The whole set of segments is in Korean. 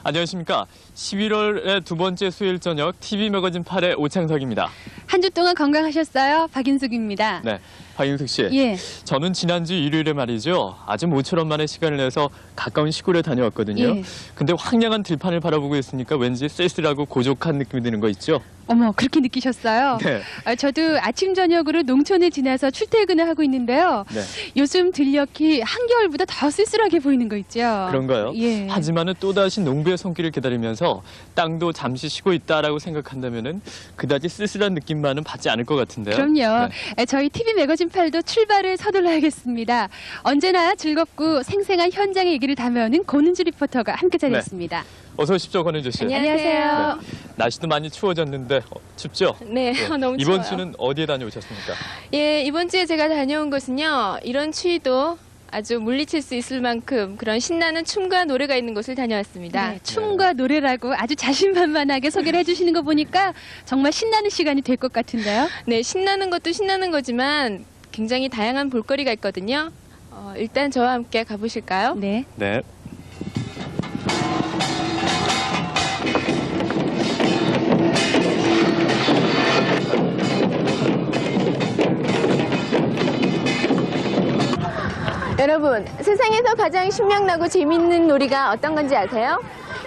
안녕하십니까. 11월의 두 번째 수요일 저녁 TV 매거진 8의 오창석입니다. 한 주 동안 건강하셨어요? 박인숙입니다. 네, 박인숙 씨. 예. 저는 지난주 일요일에 말이죠. 아주 모처럼 만에 시간을 내서 가까운 시골에 다녀왔거든요. 예. 근데 황량한 들판을 바라보고 있으니까 왠지 쓸쓸하고 고족한 느낌이 드는 거 있죠? 어머, 그렇게 느끼셨어요? 네. 저도 아침 저녁으로 농촌에 지나서 출퇴근을 하고 있는데요. 네. 요즘 들녘이 한겨울보다 더 쓸쓸하게 보이는 거 있죠? 그런가요? 예. 하지만은 또다시 농부의 손길을 기다리면서 땅도 잠시 쉬고 있다라고 생각한다면은 그다지 쓸쓸한 느낌만은 받지 않을 것 같은데요. 그럼요. 네. 저희 TV 매거진 8도 출발을 서둘러야겠습니다. 언제나 즐겁고 생생한 현장의 얘기를 담아오는 권은주 리포터가 함께 자리했습니다. 어서 오십시오, 권은주 씨. 안녕하세요. 날씨도 많이 추워졌는데 춥죠? 네, 너무 이번 추워요. 주는 어디에 다녀오셨습니까? 예, 이번 주에 제가 다녀온 곳은요. 이런 추위도 아주 물리칠 수 있을 만큼 그런 신나는 춤과 노래가 있는 곳을 다녀왔습니다. 네, 춤과 노래라고 아주 자신만만하게 소개를 해주시는 거 보니까 정말 신나는 시간이 될 것 같은데요. 네, 신나는 것도 신나는 거지만 굉장히 다양한 볼거리가 있거든요. 일단 저와 함께 가보실까요? 네. 네. 여러분, 세상에서 가장 신명나고 재밌는 놀이가 어떤 건지 아세요?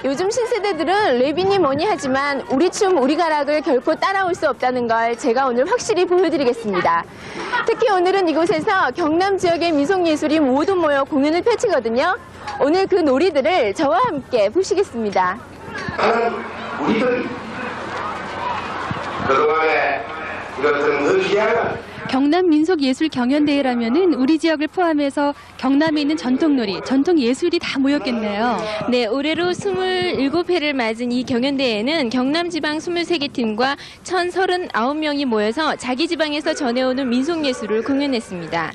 요즘 신세대들은 랩이니 뭐니 하지만 우리 춤 우리 가락을 결코 따라올 수 없다는 걸 제가 오늘 확실히 보여드리겠습니다. 특히 오늘은 이곳에서 경남 지역의 민속예술이 모두 모여 공연을 펼치거든요. 오늘 그 놀이들을 저와 함께 보시겠습니다. 우리들 그동안에 이것은 의지하는 경남 민속예술 경연대회라면은 우리 지역을 포함해서 경남에 있는 전통놀이, 전통예술이 다 모였겠네요. 네, 올해로 27회를 맞은 이 경연대회는 경남지방 23개 팀과 1,039명이 모여서 자기 지방에서 전해오는 민속예술을 공연했습니다.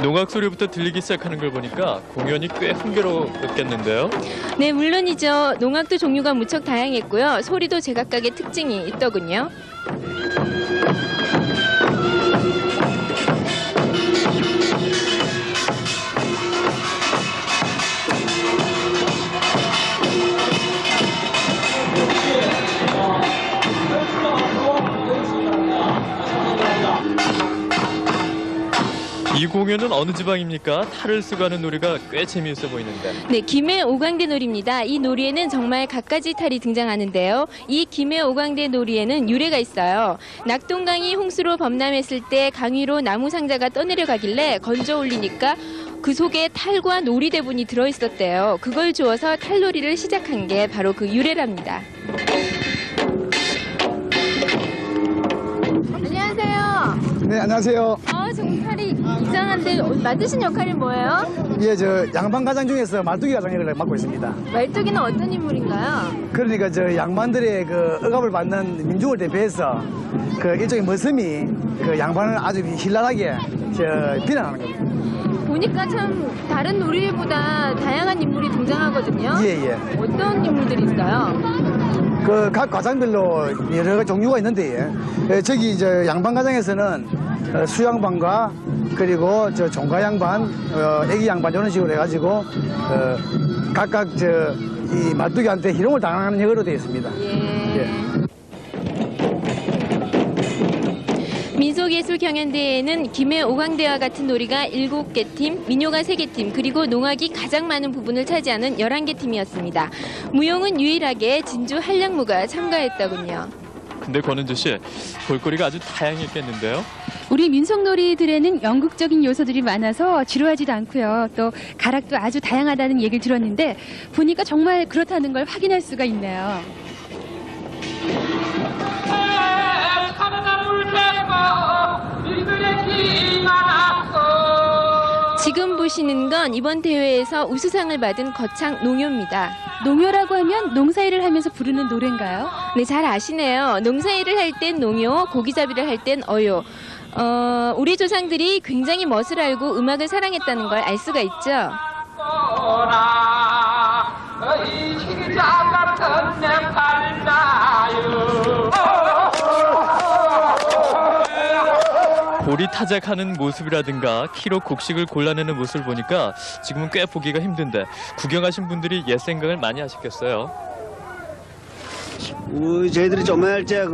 농악 소리부터 들리기 시작하는 걸 보니까 공연이 꽤 흥겨웠겠는데요. 네, 물론이죠. 농악도 종류가 무척 다양했고요. 소리도 제각각의 특징이 있더군요. 이 공연은 어느 지방입니까? 탈을 쓰고 하는 놀이가 꽤 재미있어 보이는데. 네, 김해 오광대 놀이입니다. 이 놀이에는 정말 갖가지 탈이 등장하는데요. 이 김해 오광대 놀이에는 유래가 있어요. 낙동강이 홍수로 범람했을 때 강 위로 나무 상자가 떠내려가길래 건져 올리니까 그 속에 탈과 놀이 대본이 들어있었대요. 그걸 주워서 탈놀이를 시작한 게 바로 그 유래랍니다. 안녕하세요. 네, 안녕하세요. 정말 탈이 이상한데 맡으신 역할이 뭐예요? 예, 저 양반 가장 중에서 말뚝이 가장을 맡고 있습니다. 말뚝이는 어떤 인물인가요? 그러니까 저 양반들의 그 억압을 받는 민중을 대표해서 그 일종의 머슴이 그 양반을 아주 신랄하게 비난하는 겁니다. 보니까 참 다른 놀이보다 다양한 인물이 등장하거든요. 예, 예. 어떤 인물들이 있어요? 그 각 과장별로 여러 가지 종류가 있는데, 예, 저기 저 양반 가장에서는 수양반과 그리고 저 종가양반, 애기 양반 이런 식으로 해가지고 각각 이 말뚝이한테 희롱을 당하는 역으로 되어 있습니다. 예. 민속예술 경연대회에는 김해 오광대와 같은 놀이가 7개 팀, 민요가 3개 팀, 그리고 농악이 가장 많은 부분을 차지하는 11개 팀이었습니다. 무용은 유일하게 진주 한량무가 참가했더군요. 근데 권은주 씨, 볼거리가 아주 다양했겠는데요? 우리 민속놀이들에는 연극적인 요소들이 많아서 지루하지도 않고요. 또 가락도 아주 다양하다는 얘기를 들었는데 보니까 정말 그렇다는 걸 확인할 수가 있네요. 지금 보시는 건 이번 대회에서 우수상을 받은 거창 농요입니다. 농요라고 하면 농사일을 하면서 부르는 노래인가요? 네, 잘 아시네요. 농사일을 할 땐 농요, 고기잡이를 할 땐 어요. 우리 조상들이 굉장히 멋을 알고 음악을 사랑했다는 걸 알 수가 있죠. 놀이 타작하는 모습이라든가 키로 곡식을 골라내는 모습을 보니까 지금은 꽤 보기가 힘든데 구경하신 분들이 옛 생각을 많이 하셨겠어요. 저희들이 조만할 때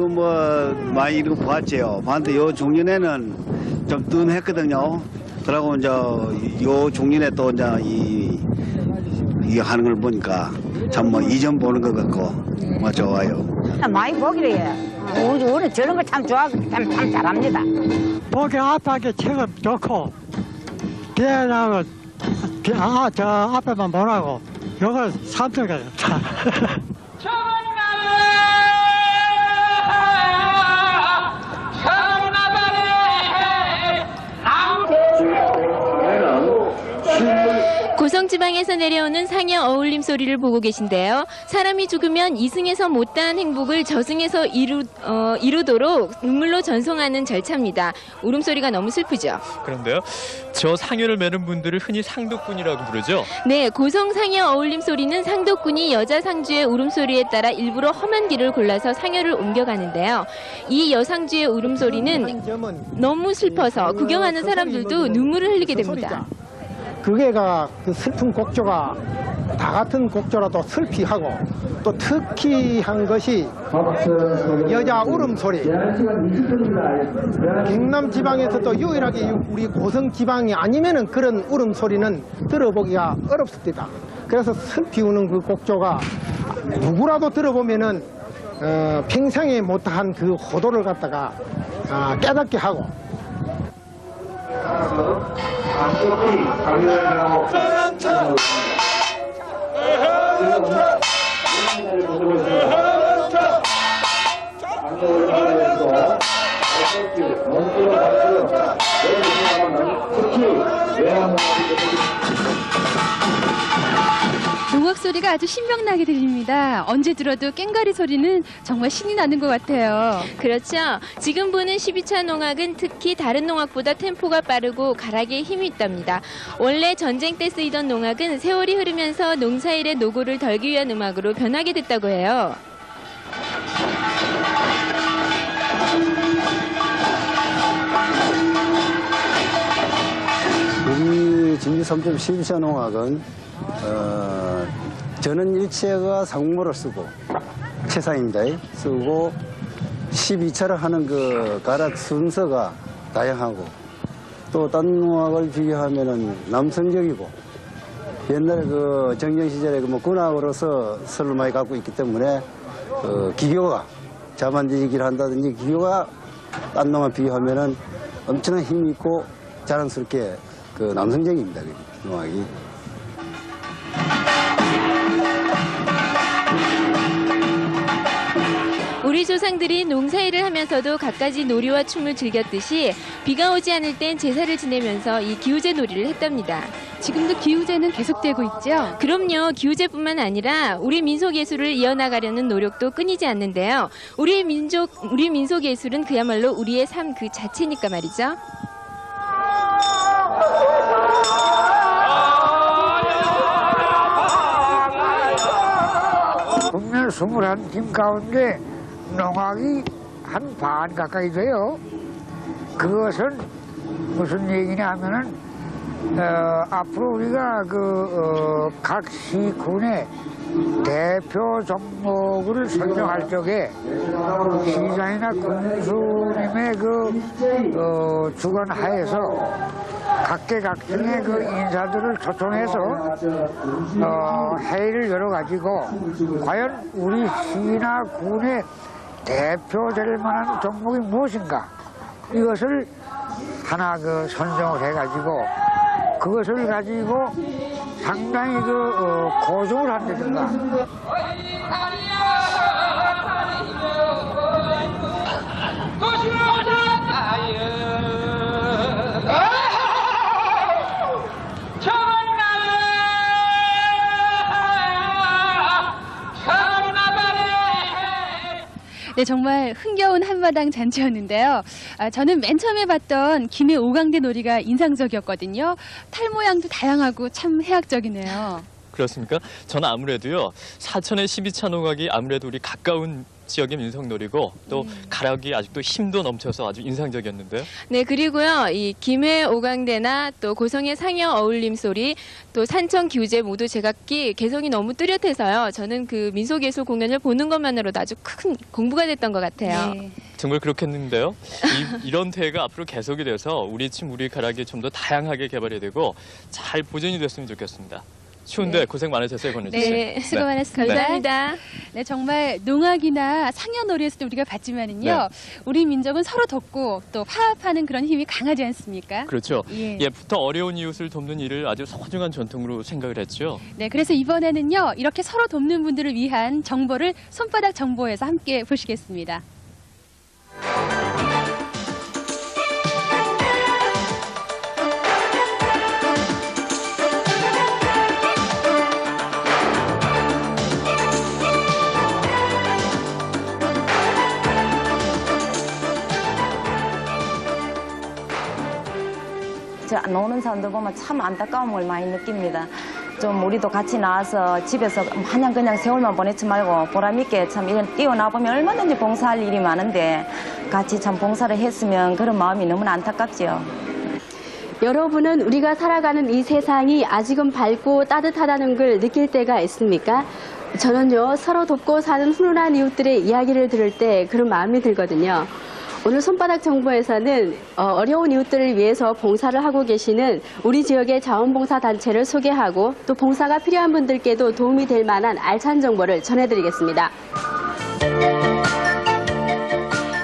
많이 이런 거 봤지요. 봤는데 요 중년에는 좀 뜸했거든요. 그러고 이제 요 중년에 또 이제 이 하는 걸 보니까 참 이전 보는 것 같고 좋아요. 많이 보기로 해요. 우리 저런 거 참 좋아하고 참 잘합니다. 보기 앞에 책은 좋고 뒤에 나면 저 앞에만 보라고 이걸 선택해요. 고성지방에서 내려오는 상여 어울림 소리를 보고 계신데요. 사람이 죽으면 이승에서 못다한 행복을 저승에서 이루도록 눈물로 전송하는 절차입니다. 울음소리가 너무 슬프죠? 그런데요, 저 상여를 매는 분들을 흔히 상도꾼이라고 부르죠. 네, 고성 상여 어울림 소리는 상도꾼이 여자 상주의 울음소리에 따라 일부러 험한 길을 골라서 상여를 옮겨가는데요. 이 여상주의 울음소리는 너무 슬퍼서 구경하는 사람들도 눈물을 흘리게 됩니다. 그게가 그 슬픈 곡조가 다 같은 곡조라도 슬피하고 또 특히한 것이 여자 울음소리. 경남 지방에서도 유일하게 우리 고성 지방이 아니면은 그런 울음소리는 들어보기가 어렵습니다. 그래서 슬피 우는 그 곡조가 누구라도 들어보면은 평생에 못한 그 호도를 갖다가 깨닫게 하고 농악 소리가 아주 신명나게 들립니다. 언제 들어도 꽹과리 소리는 정말 신이 나는 것 같아요. 그렇죠. 지금 보는 12차 농악은 특히 다른 농악보다 템포가 빠르고 가락에 힘이 있답니다. 원래 전쟁 때 쓰이던 농악은 세월이 흐르면서 농사일의 노고를 덜기 위한 음악으로 변하게 됐다고 해요. 우리 진주 3.12차 농악은 저는 일체가 상모를 쓰고 채상입니다. 쓰고 12차를 하는 그 가락 순서가 다양하고 또 딴 농악을 비교하면은 남성적이고 옛날에 그 정경 시절에 뭐 군악으로서 설을 많이 갖고 있기 때문에 기교가 자만지기를 한다든지 기교가 딴 농악 비교하면은 엄청난 힘이 있고 자랑스럽게 그 남성적입니다. 그 농악이. 우리 조상들이 농사일을 하면서도 갖가지 놀이와 춤을 즐겼듯이 비가 오지 않을 땐 제사를 지내면서 이 기우제 놀이를 했답니다. 지금도 기우제는 계속되고 있죠? 그럼요. 기우제뿐만 아니라 우리 민속 예술을 이어나가려는 노력도 끊이지 않는데요. 우리 민속 예술은 그야말로 우리의 삶 그 자체니까 말이죠. 국내 21팀 가운데 농악이 한 반 가까이 돼요. 그것은 무슨 얘기냐 하면은 앞으로 우리가 각 시군의 대표 종목을 설정할 적에 시장이나 군수님의 주관 하에서 각계각층의 인사들을 초청해서 회의를 열어가지고 과연 우리 시나 군의 대표될 만한 종목이 무엇인가 이것을 하나 선정을 해가지고 그것을 가지고 상당히 고정을 한다든가. 네, 정말 흥겨운 한마당 잔치였는데요. 저는 맨 처음에 봤던 김해 오강대 놀이가 인상적이었거든요. 탈 모양도 다양하고 참 해학적이네요. 그렇습니까? 저는 아무래도요, 사천의 12차 농악이 아무래도 우리 가까운 지역의 민속놀이고 또 가락이 아직도 힘도 넘쳐서 아주 인상적이었는데요. 네, 그리고요, 이 김해 오강대나 또 고성의 상여 어울림 소리, 또 산청 기우제 모두 제각기 개성이 너무 뚜렷해서요. 저는 그 민속예술 공연을 보는 것만으로도 아주 큰 공부가 됐던 것 같아요. 네. 정말 그렇겠는데요. 이런 대회가 앞으로 계속이 돼서 우리 침 우리 가락이 좀 더 다양하게 개발이 되고 잘 보존이 됐으면 좋겠습니다. 추운데 고생 많으셨어요, 권혜지 씨. 네, 수고 많았습니다. 감사합니다. 네, 정말 농악이나 상여놀이에서도 우리가 봤지만은요, 네. 우리 민족은 서로 돕고 또 화합하는 그런 힘이 강하지 않습니까? 그렇죠. 예. 예부터 어려운 이웃을 돕는 일을 아주 소중한 전통으로 생각을 했죠. 네, 그래서 이번에는요, 이렇게 서로 돕는 분들을 위한 정보를 손바닥 정보에서 함께 보시겠습니다. 노는 사람들 보면 참 안타까움을 많이 느낍니다. 좀 우리도 같이 나와서 집에서 마냥 그냥 세월만 보내지 말고 보람있게 참 이런 뛰어나보면 얼마든지 봉사할 일이 많은데 같이 참 봉사를 했으면 그런 마음이 너무나 안타깝지요. 여러분은 우리가 살아가는 이 세상이 아직은 밝고 따뜻하다는 걸 느낄 때가 있습니까? 저는요, 서로 돕고 사는 훈훈한 이웃들의 이야기를 들을 때 그런 마음이 들거든요. 오늘 손바닥 정보에서는 어려운 이웃들을 위해서 봉사를 하고 계시는 우리 지역의 자원봉사단체를 소개하고 또 봉사가 필요한 분들께도 도움이 될 만한 알찬 정보를 전해드리겠습니다.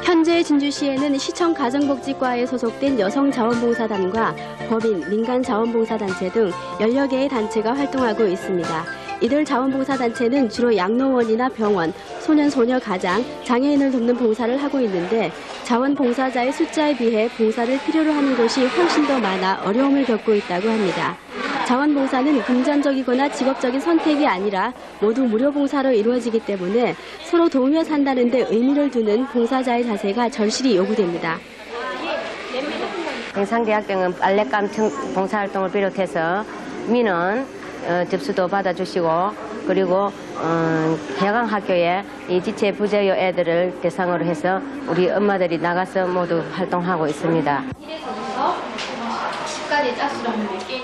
현재 진주시에는 시청 가정복지과에 소속된 여성자원봉사단과 법인, 민간자원봉사단체 등 10여 개의 단체가 활동하고 있습니다. 이들 자원봉사단체는 주로 양로원이나 병원, 소년, 소녀, 가장, 장애인을 돕는 봉사를 하고 있는데 자원봉사자의 숫자에 비해 봉사를 필요로 하는 곳이 훨씬 더 많아 어려움을 겪고 있다고 합니다. 자원봉사는 금전적이거나 직업적인 선택이 아니라 모두 무료 봉사로 이루어지기 때문에 서로 도우며 산다는 데 의미를 두는 봉사자의 자세가 절실히 요구됩니다. 영상대학교는 빨랫감 봉사활동을 비롯해서 민원 접수도 받아주시고 그리고 해강학교에 이 지체 부재요 애들을 대상으로 해서 우리 엄마들이 나가서 모두 활동하고 있습니다.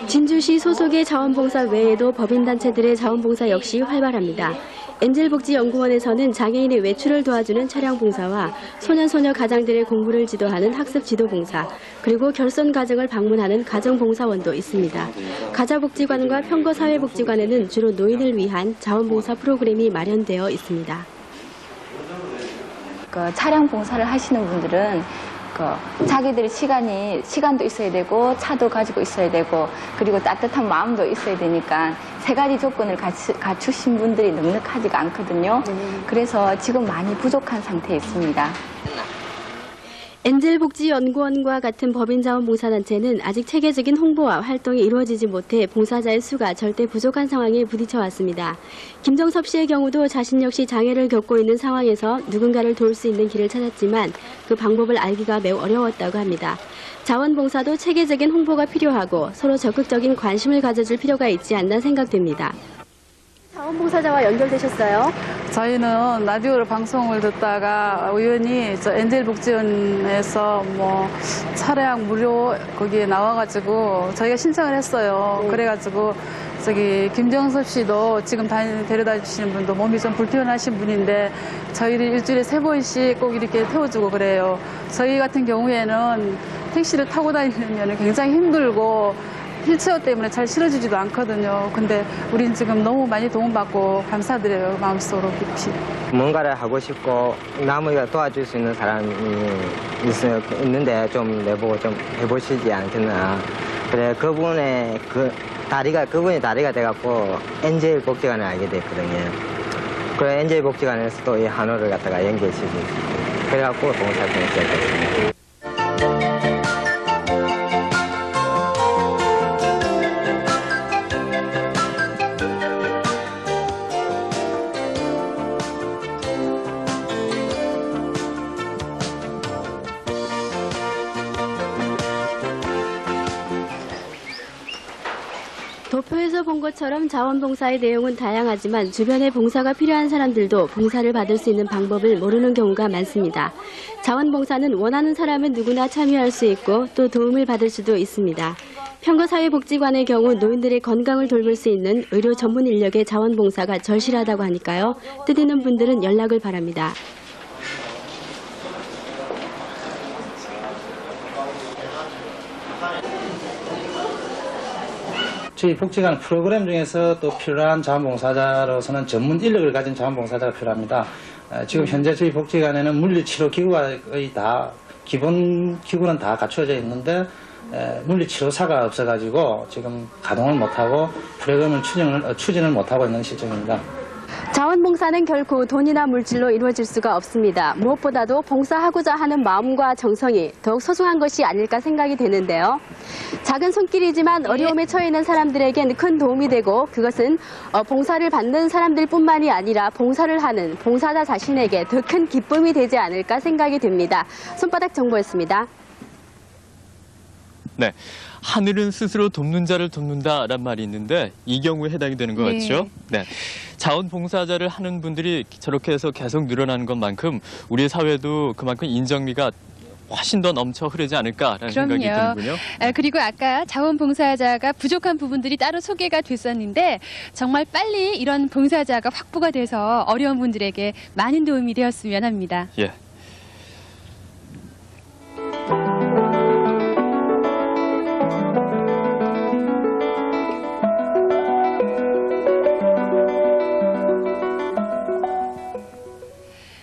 진주시 소속의 자원봉사 외에도 법인단체들의 자원봉사 역시 활발합니다. 엔젤복지연구원에서는 장애인의 외출을 도와주는 차량봉사와 소년소녀 가장들의 공부를 지도하는 학습지도봉사, 그리고 결손가정을 방문하는 가정봉사원도 있습니다. 가자복지관과 평거사회복지관에는 주로 노인을 위한 자원봉사 프로그램이 마련되어 있습니다. 차량 봉사를 하시는 분들은 자기들의 시간도 있어야 되고 차도 가지고 있어야 되고 그리고 따뜻한 마음도 있어야 되니까 세 가지 조건을 갖추신 분들이 넉넉하지가 않거든요. 그래서 지금 많이 부족한 상태에 있습니다. 엔젤복지연구원과 같은 법인자원봉사단체는 아직 체계적인 홍보와 활동이 이루어지지 못해 봉사자의 수가 절대 부족한 상황에 부딪혀왔습니다. 김정섭 씨의 경우도 자신 역시 장애를 겪고 있는 상황에서 누군가를 도울 수 있는 길을 찾았지만 그 방법을 알기가 매우 어려웠다고 합니다. 자원봉사도 체계적인 홍보가 필요하고 서로 적극적인 관심을 가져줄 필요가 있지 않나 생각됩니다. 자원봉사자와 연결되셨어요? 저희는 라디오로 방송을 듣다가 우연히 엔젤복지원에서 차량 무료 거기에 나와가지고 저희가 신청을 했어요. 그래가지고 김정섭 씨도 지금 데려다 주시는 분도 몸이 좀 불편하신 분인데 저희를 일주일에 3번씩 꼭 이렇게 태워주고 그래요. 저희 같은 경우에는 택시를 타고 다니면 굉장히 힘들고 휠체어 때문에 잘 실어주지도 않거든요. 근데 우린 지금 너무 많이 도움받고 감사드려요. 마음속으로 깊이. 뭔가를 하고 싶고 남을 도와줄 수 있는 사람이 있는데 좀 내보고 좀 해보시지 않겠나. 그래 그분의 그분이 다리가 돼갖고 엔젤 복지관을 알게 됐거든요. 그래 엔젤 복지관에서 또 이 한호를 갖다가 연결시키고 그래갖고 봉사활동을 시작했습니다. 표에서 본 것처럼 자원봉사의 내용은 다양하지만 주변에 봉사가 필요한 사람들도 봉사를 받을 수 있는 방법을 모르는 경우가 많습니다. 자원봉사는 원하는 사람은 누구나 참여할 수 있고 또 도움을 받을 수도 있습니다. 평거사회복지관의 경우 노인들의 건강을 돌볼 수 있는 의료 전문 인력의 자원봉사가 절실하다고 하니까요. 뜻 있는 분들은 연락을 바랍니다. 저희 복지관 프로그램 중에서 또 필요한 자원봉사자로서는 전문 인력을 가진 자원봉사자가 필요합니다. 지금 현재 저희 복지관에는 물리치료기구가 거의 다 기본 기구는 다 갖춰져 있는데 물리치료사가 없어가지고 지금 가동을 못하고 프로그램을 추진을 못하고 있는 실정입니다. 자원봉사는 결코 돈이나 물질로 이루어질 수가 없습니다. 무엇보다도 봉사하고자 하는 마음과 정성이 더욱 소중한 것이 아닐까 생각이 되는데요. 작은 손길이지만 어려움에 처해 있는 사람들에겐 큰 도움이 되고 그것은 봉사를 받는 사람들뿐만이 아니라 봉사를 하는 봉사자 자신에게 더 큰 기쁨이 되지 않을까 생각이 됩니다. 손바닥 정보였습니다. 네. 하늘은 스스로 돕는 자를 돕는다란 말이 있는데 이 경우에 해당이 되는 것 같죠? 네. 자원봉사자를 하는 분들이 저렇게 해서 계속 늘어나는 것만큼 우리 사회도 그만큼 인정미가 훨씬 더 넘쳐 흐르지 않을까라는 생각이 드는군요. 그리고 아까 자원봉사자가 부족한 부분들이 따로 소개가 됐었는데 정말 빨리 이런 봉사자가 확보가 돼서 어려운 분들에게 많은 도움이 되었으면 합니다. 예.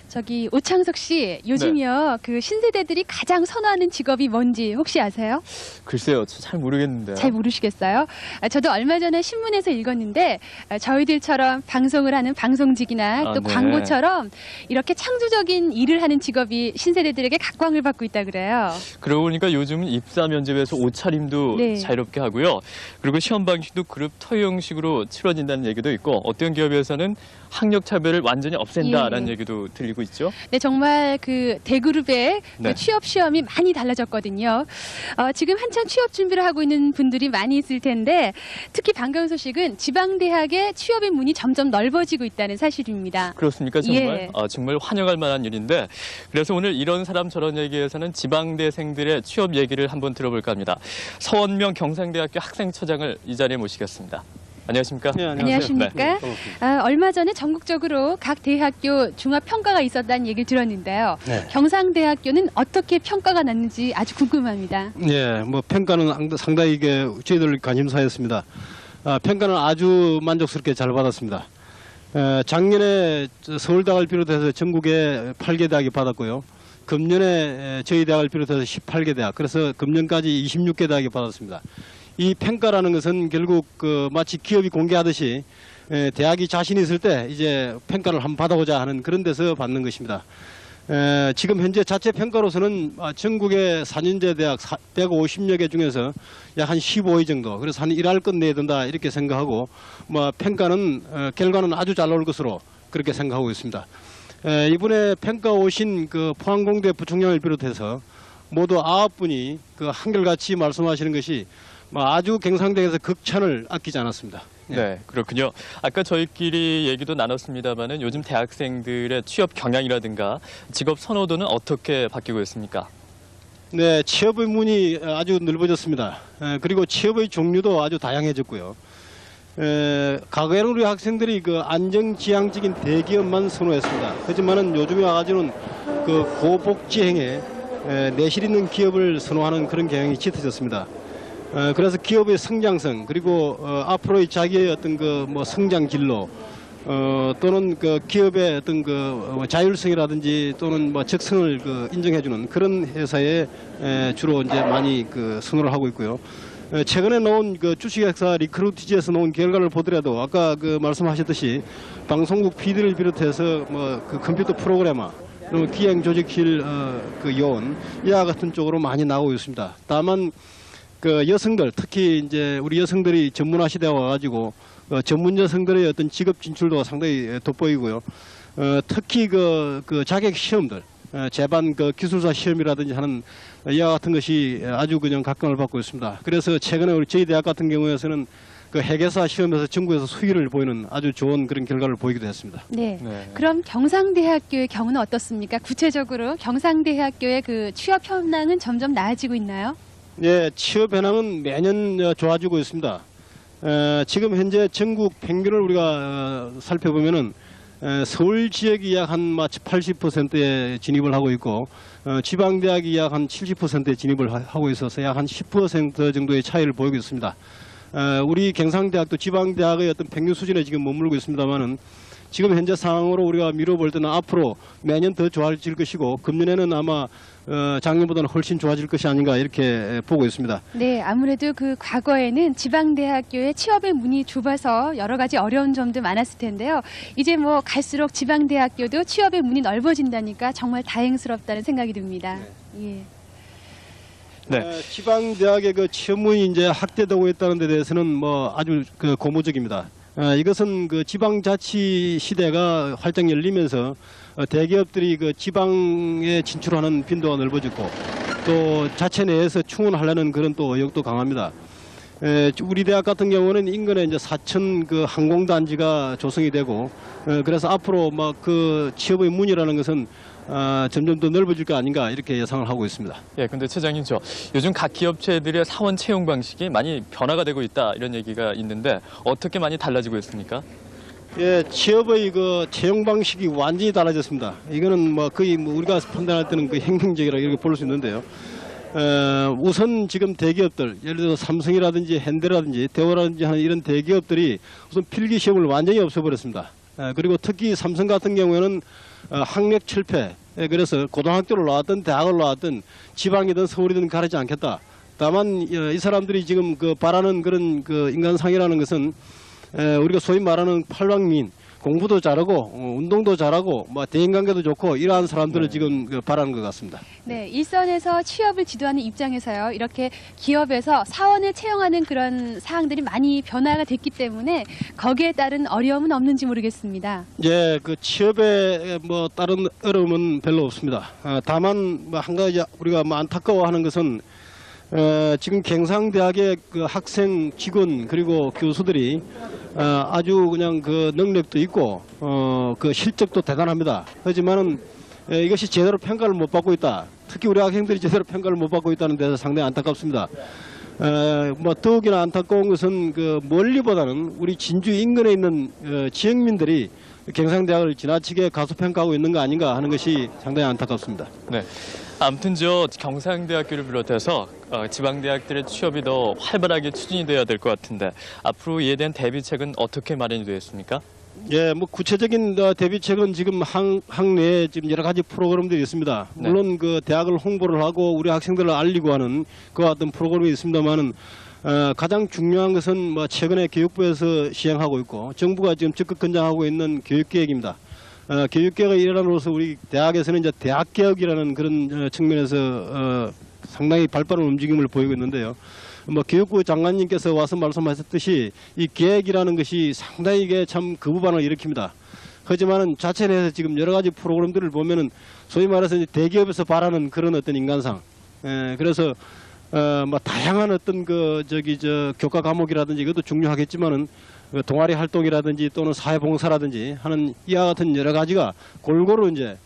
저기 오창석 씨, 요즘요 그 신세대들이 가장 선호하는 직업이 뭔지 혹시 아세요? 글쎄요, 잘 모르겠는데요. 잘 모르시겠어요? 저도 얼마 전에 신문에서 읽었는데 저희들처럼 방송을 하는 방송직이나 또 광고처럼 이렇게 창조적인 일을 하는 직업이 신세대들에게 각광을 받고 있다 그래요. 그러고 보니까 요즘은 입사 면접에서 옷차림도 자유롭게 하고요. 그리고 시험 방식도 그룹 투어 형식으로 치러진다는 얘기도 있고 어떤 기업에서는 학력 차별을 완전히 없앤다라는 얘기도 들리고 있죠. 네, 정말 그 대그룹의 그 취업 시험이 많이 달라졌거든요. 지금 한창 취업 준비를 하고 있는 분들이 많이 있을 텐데 특히 반가운 소식은 지방대학의 취업의 문이 점점 넓어지고 있다는 사실입니다. 그렇습니까? 정말 정말 환영할 만한 일인데 그래서 오늘 이런 사람 저런 얘기에서는 지방대생들의 취업 얘기를 한번 들어볼까 합니다. 서원명 경상대학교 학생처장을 이 자리에 모시겠습니다. 안녕하십니까? 네, 안녕하십니까? 얼마 전에 전국적으로 각 대학교 종합평가가 있었다는 얘기를 들었는데요. 경상대학교는 어떻게 평가가 났는지 아주 궁금합니다. 네, 뭐 평가는 상당히 이게 저희들 관심사였습니다. 평가는 아주 만족스럽게 잘 받았습니다. 작년에 서울대학을 비롯해서 전국에 8개 대학이 받았고요. 금년에 저희 대학을 비롯해서 18개 대학, 그래서 금년까지 26개 대학이 받았습니다. 이 평가라는 것은 결국 마치 기업이 공개하듯이 대학이 자신 있을 때 이제 평가를 한번 받아보자 하는 그런 데서 받는 것입니다. 지금 현재 자체 평가로서는 전국의 4년제 대학 150여 개 중에서 약 한 15위 정도, 그래서 한 1할건 내야 된다 이렇게 생각하고 평가는 결과는 아주 잘 나올 것으로 그렇게 생각하고 있습니다. 이번에 평가 오신 그 포항공대 부총장을 비롯해서 모두 9분이 그 한결같이 말씀하시는 것이 아주 경상대에서 극찬을 아끼지 않았습니다. 네, 그렇군요. 아까 저희끼리 얘기도 나눴습니다만은 요즘 대학생들의 취업 경향이라든가 직업 선호도는 어떻게 바뀌고 있습니까? 네, 취업의 문이 아주 넓어졌습니다. 그리고 취업의 종류도 아주 다양해졌고요. 과거에는 우리 학생들이 그 안정지향적인 대기업만 선호했습니다. 하지만은 요즘에 와가지고는 그 고복지행에 내실 있는 기업을 선호하는 그런 경향이 짙어졌습니다. 그래서 기업의 성장성 그리고 앞으로의 자기의 어떤 그 뭐 성장 진로 또는 그 기업의 어떤 그 자율성이라든지 또는 뭐 적성을 그 인정해주는 그런 회사에 주로 이제 많이 그 선호를 하고 있고요. 최근에 나온 그 주식회사 리크루티지에서 나온 결과를 보더라도 아까 그 말씀하셨듯이 방송국 PD를 비롯해서 뭐 그 컴퓨터 프로그래머 그리고 기행 조직실 그 요원 이와 같은 쪽으로 많이 나오고 있습니다. 다만 그 여성들 특히 이제 우리 여성들이 전문화 시대에 와가지고 전문 여성들의 어떤 직업 진출도 상당히 돋보이고요. 특히 그 자격 시험들 재반 그 기술사 시험이라든지 하는 이와 같은 것이 아주 그냥 각광을 받고 있습니다. 그래서 최근에 우리 저희 대학 같은 경우에서는 그 회계사 시험에서 전국에서 수위를 보이는 아주 좋은 그런 결과를 보이기도 했습니다. 네. 그럼 경상대학교의 경우는 어떻습니까? 구체적으로 경상대학교의 그 취업 현황은 점점 나아지고 있나요? 예, 취업 현황은 매년 좋아지고 있습니다. 지금 현재 전국 평균을 우리가 살펴보면은 서울 지역이 약 한 80%에 진입을 하고 있고 지방대학이 약 한 70%에 진입을 하고 있어서 약 한 10% 정도의 차이를 보이고 있습니다. 우리 경상대학도 지방대학의 어떤 평균 수준에 지금 머물고 있습니다만은 지금 현재 상황으로 우리가 미뤄볼 때는 앞으로 매년 더 좋아질 것이고 금년에는 아마 작년보다는 훨씬 좋아질 것이 아닌가 이렇게 보고 있습니다. 네, 아무래도 그 과거에는 지방대학교의 취업의 문이 좁아서 여러 가지 어려운 점도 많았을 텐데요. 이제 뭐 갈수록 지방대학교도 취업의 문이 넓어진다니까 정말 다행스럽다는 생각이 듭니다. 예. 네. 지방대학의 그 취업문이 이제 확대되고 있다는 데 대해서는 뭐 아주 그 고무적입니다. 이것은 그 지방자치 시대가 활짝 열리면서 대기업들이 그 지방에 진출하는 빈도가 넓어졌고 또 자체 내에서 충원하려는 그런 또 의욕도 강합니다. 우리 대학 같은 경우는 인근에 이제 4천 그 항공단지가 조성이 되고 그래서 앞으로 막 그 취업의 문이라는 것은 점점 더 넓어질 거 아닌가 이렇게 예상을 하고 있습니다. 예, 근데 차장님 요즘 각 기업체들의 사원 채용 방식이 많이 변화가 되고 있다 이런 얘기가 있는데 어떻게 많이 달라지고 있습니까? 예, 취업의 그 채용 방식이 완전히 달라졌습니다. 이거는 뭐 거의 뭐 우리가 판단할 때는 그 혁명적이라 이렇게 볼 수 있는데요. 우선 지금 대기업들, 예를 들어서 삼성이라든지 현대라든지 대우라든지 하는 이런 대기업들이 우선 필기 시험을 완전히 없애버렸습니다. 그리고 특히 삼성 같은 경우에는 학력 철폐, 그래서 고등학교를 나왔든 대학을 나왔든 지방이든 서울이든 가리지 않겠다. 다만 이 사람들이 지금 그 바라는 그런 그 인간상이라는 것은 우리가 소위 말하는 팔방미인, 공부도 잘하고 운동도 잘하고 뭐 대인관계도 좋고 이러한 사람들을 지금 바라는 것 같습니다. 네, 일선에서 취업을 지도하는 입장에서요. 이렇게 기업에서 사원을 채용하는 그런 사항들이 많이 변화가 됐기 때문에 거기에 따른 어려움은 없는지 모르겠습니다. 예, 그 취업에 뭐 다른 어려움은 별로 없습니다. 다만 뭐 한 가지 우리가 뭐 안타까워하는 것은 지금 경상대학의 그 학생, 직원 그리고 교수들이 아주 그냥 그 능력도 있고 그 실적도 대단합니다. 하지만은 이것이 제대로 평가를 못 받고 있다. 특히 우리 학생들이 제대로 평가를 못 받고 있다는 데서 상당히 안타깝습니다. 뭐 더욱이나 안타까운 것은 그 멀리보다는 우리 진주 인근에 있는 지역민들이 경상대학을 지나치게 가소평가하고 있는 거 아닌가 하는 것이 상당히 안타깝습니다. 네. 아무튼 경상대학교를 비롯해서 지방대학들의 취업이 더 활발하게 추진이 돼야 될 것 같은데 앞으로 이에 대한 대비책은 어떻게 마련이 되어 있습니까? 예, 뭐 구체적인 대비책은 지금 학내에 지금 여러 가지 프로그램들이 있습니다. 물론 그 대학을 홍보를 하고 우리 학생들을 알리고 하는 그와 같은 프로그램이 있습니다만은 가장 중요한 것은 뭐 최근에 교육부에서 시행하고 있고 정부가 지금 적극 권장하고 있는 교육계획입니다. 교육개혁의 일환으로서 우리 대학에서는 이제 대학개혁이라는 그런 측면에서 상당히 발빠른 움직임을 보이고 있는데요. 뭐 교육부 장관님께서 와서 말씀하셨듯이 이 계획이라는 것이 상당히 이게 참 거부반응을 일으킵니다. 하지만은 자체 내에서 지금 여러 가지 프로그램들을 보면은 소위 말해서 이제 대기업에서 바라는 그런 어떤 인간상, 그래서 뭐 다양한 어떤 교과 과목이라든지 이것도 중요하겠지만은 동아리 활동이라든지 또는 사회봉사라든지 하는 이와 같은 여러 가지가 골고루 이제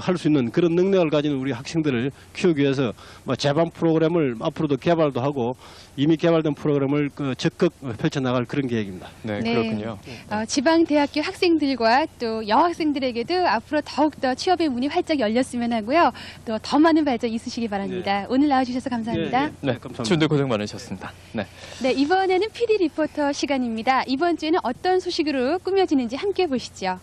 할 수 있는 그런 능력을 가진 우리 학생들을 키우기 위해서 뭐 제반 프로그램을 앞으로도 개발도 하고 이미 개발된 프로그램을 적극 펼쳐나갈 그런 계획입니다. 네, 그렇군요. 지방대학교 학생들과 또 여학생들에게도 앞으로 더욱더 취업의 문이 활짝 열렸으면 하고요. 또 더 많은 발전 있으시기 바랍니다. 네. 오늘 나와주셔서 감사합니다. 네, 추운데 고생 많으셨습니다. 네. 네, 이번에는 PD 리포터 시간입니다. 이번 주에는 어떤 소식으로 꾸며지는지 함께 보시죠.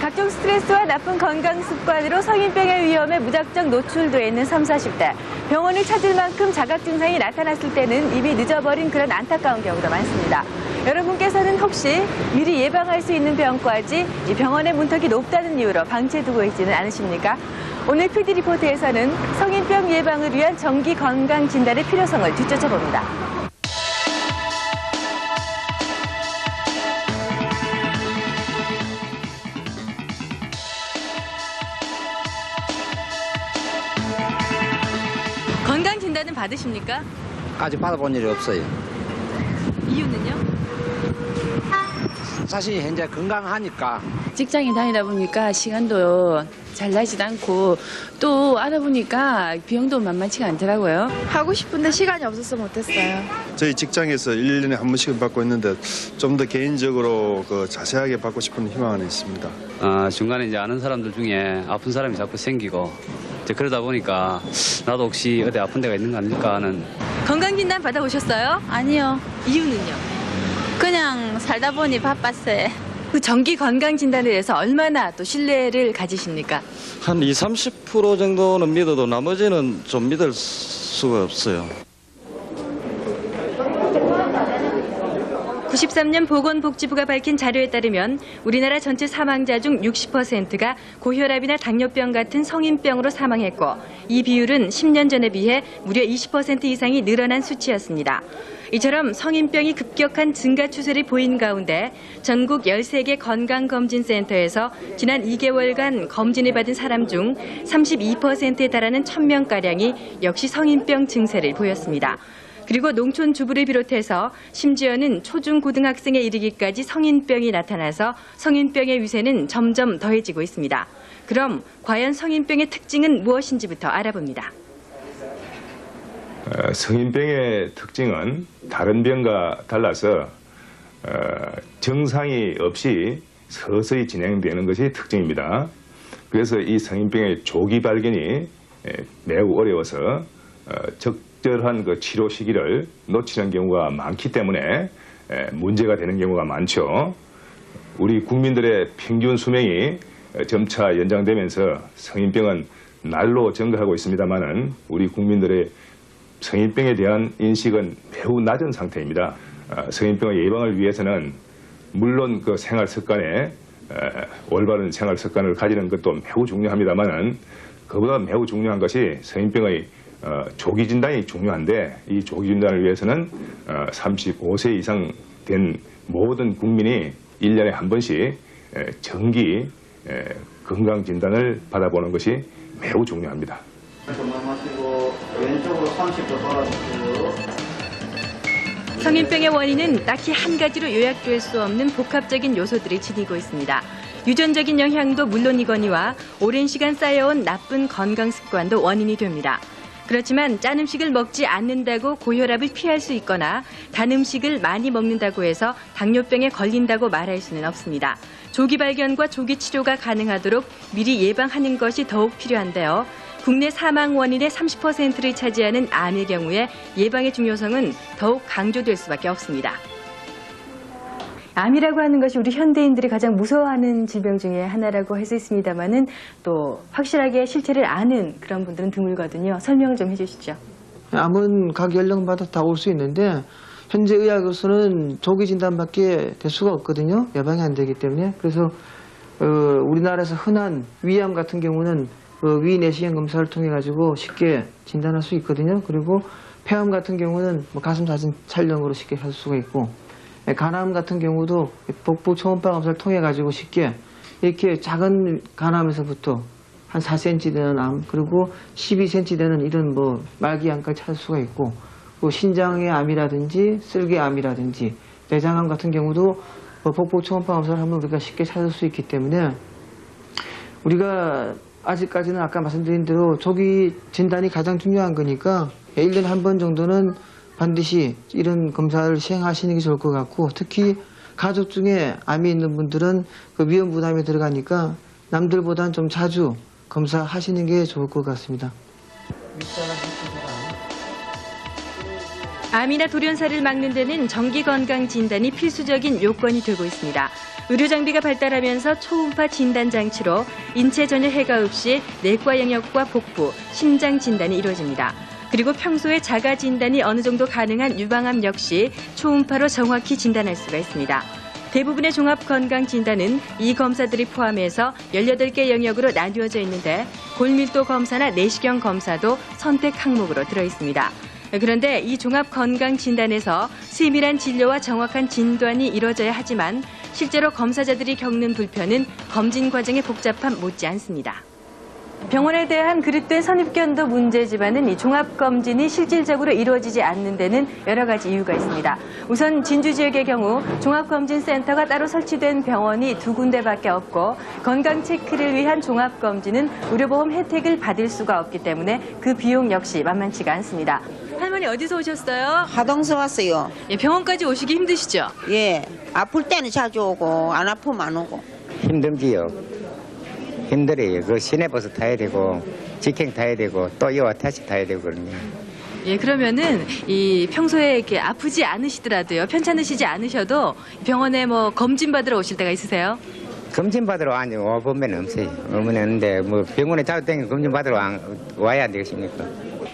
각종 스트레스와 나쁜 건강 습관으로 성인병의 위험에 무작정 노출돼 있는 30, 40대. 병원을 찾을 만큼 자각 증상이 나타났을 때는 이미 늦어버린 그런 안타까운 경우도 많습니다. 여러분께서는 혹시 미리 예방할 수 있는 병까지 이 병원의 문턱이 높다는 이유로 방치해두고 있지는 않으십니까? 오늘 PD 리포트에서는 성인병 예방을 위한 정기 건강 진단의 필요성을 뒤쫓아봅니다. 건강 진단은 받으십니까? 아직 받아본 일이 없어요. 이유는요? 사실 현재 건강하니까. 직장에 다니다 보니까 시간도 잘 나지도 않고 또 알아보니까 비용도 만만치가 않더라고요. 하고 싶은데 시간이 없어서 못했어요. 저희 직장에서 1년에 한 번씩은 받고 있는데 좀 더 개인적으로 자세하게 받고 싶은 희망은 있습니다. 중간에 이제 아는 사람들 중에 아픈 사람이 자꾸 생기고 이제 그러다 보니까 나도 혹시 어디 아픈 데가 있는 거 아닐까 하는. 건강진단 받아보셨어요? 아니요. 이유는요? 그냥 살다 보니 바빴어요. 그 정기 건강진단에 대해서 얼마나 또 신뢰를 가지십니까? 한 20, 30% 정도는 믿어도 나머지는 좀 믿을 수가 없어요. 93년 보건복지부가 밝힌 자료에 따르면 우리나라 전체 사망자 중 60%가 고혈압이나 당뇨병 같은 성인병으로 사망했고 이 비율은 10년 전에 비해 무려 20% 이상이 늘어난 수치였습니다. 이처럼 성인병이 급격한 증가 추세를 보인 가운데 전국 13개 건강검진센터에서 지난 2개월간 검진을 받은 사람 중 32%에 달하는 1000명가량이 역시 성인병 증세를 보였습니다. 그리고 농촌 주부를 비롯해서 심지어는 초중고등학생에 이르기까지 성인병이 나타나서 성인병의 위세는 점점 더해지고 있습니다. 그럼 과연 성인병의 특징은 무엇인지부터 알아봅니다. 성인병의 특징은 다른 병과 달라서 증상이 없이 서서히 진행되는 것이 특징입니다. 그래서 이 성인병의 조기 발견이 매우 어려워서 적절한 치료 시기를 놓치는 경우가 많기 때문에 문제가 되는 경우가 많죠. 우리 국민들의 평균 수명이 점차 연장되면서 성인병은 날로 증가하고 있습니다만은 우리 국민들의 성인병에 대한 인식은 매우 낮은 상태입니다. 성인병의 예방을 위해서는 물론 그 생활 습관에 올바른 생활 습관을 가지는 것도 매우 중요합니다만은 그보다 매우 중요한 것이 성인병의 조기 진단이 중요한데 이 조기 진단을 위해서는 35세 이상 된 모든 국민이 1년에 한 번씩 정기 건강 진단을 받아보는 것이 매우 중요합니다. 왼쪽으로 30도 돌아주세요. 성인병의 원인은 딱히 한 가지로 요약될 수 없는 복합적인 요소들이 지니고 있습니다. 유전적인 영향도 물론이거니와 오랜 시간 쌓여온 나쁜 건강 습관도 원인이 됩니다. 그렇지만 짠 음식을 먹지 않는다고 고혈압을 피할 수 있거나 단 음식을 많이 먹는다고 해서 당뇨병에 걸린다고 말할 수는 없습니다. 조기 발견과 조기 치료가 가능하도록 미리 예방하는 것이 더욱 필요한데요. 국내 사망 원인의 30%를 차지하는 암의 경우에 예방의 중요성은 더욱 강조될 수밖에 없습니다. 암이라고 하는 것이 우리 현대인들이 가장 무서워하는 질병 중에 하나라고 할 수 있습니다만은 또 확실하게 실체를 아는 그런 분들은 드물거든요. 설명을 좀 해주시죠. 암은 각 연령마다 다 올 수 있는데 현재 의학으로서는 조기 진단밖에 될 수가 없거든요. 예방이 안 되기 때문에. 그래서 우리나라에서 흔한 위암 같은 경우는 위 내시경 검사를 통해 가지고 쉽게 진단할 수 있거든요. 그리고 폐암 같은 경우는 가슴 사진 촬영으로 쉽게 할 수가 있고, 간암 같은 경우도 복부 초음파 검사를 통해 가지고 쉽게 이렇게 작은 간암에서부터 한 4cm 되는 암, 그리고 12cm 되는 이런 말기암까지 찾을 수가 있고, 또 신장의 암이라든지 쓸개암이라든지 내장암 같은 경우도 복부 초음파 검사를 하면 우리가 쉽게 찾을 수 있기 때문에 우리가 아직까지는 아까 말씀드린 대로 조기 진단이 가장 중요한 거니까 1년에 한 번 정도는 반드시 이런 검사를 시행하시는 게 좋을 것 같고, 특히 가족 중에 암이 있는 분들은 그 위험 부담이 들어가니까 남들보다는 좀 자주 검사하시는 게 좋을 것 같습니다. 암이나 돌연사를 막는 데는 정기 건강 진단이 필수적인 요건이 되고 있습니다. 의료 장비가 발달하면서 초음파 진단 장치로 인체 전혀 해가 없이 내과 영역과 복부, 심장 진단이 이루어집니다. 그리고 평소에 자가 진단이 어느 정도 가능한 유방암 역시 초음파로 정확히 진단할 수가 있습니다. 대부분의 종합건강진단은 이 검사들이 포함해서 18개 영역으로 나뉘어져 있는데 골밀도 검사나 내시경 검사도 선택 항목으로 들어있습니다. 그런데 이 종합건강진단에서 세밀한 진료와 정확한 진단이 이루어져야 하지만 실제로 검사자들이 겪는 불편은 검진 과정의 복잡함 못지 않습니다. 병원에 대한 그릇된 선입견도 문제지만은 이 종합검진이 실질적으로 이루어지지 않는 데는 여러 가지 이유가 있습니다. 우선 진주 지역의 경우 종합검진센터가 따로 설치된 병원이 2군데밖에 없고 건강 체크를 위한 종합검진은 의료보험 혜택을 받을 수가 없기 때문에 그 비용 역시 만만치가 않습니다. 할머니 어디서 오셨어요? 하동서 왔어요. 예, 병원까지 오시기 힘드시죠? 예, 아플 때는 자주 오고 안 아프면 안 오고. 힘듦지요. 힘들어요. 그 시내버스 타야 되고 직행 타야 되고 또 여와 택시 타야 되고 그러니. 예, 그러면은 이 평소에 이렇게 아프지 않으시더라도요, 편찮으시지 않으셔도 병원에 뭐 검진 받으러 오실 때가 있으세요? 검진 받으러 와보면 없어요. 없는데 뭐 병원에 자주 땡겨 검진 받으러 와야 안 되겠습니까?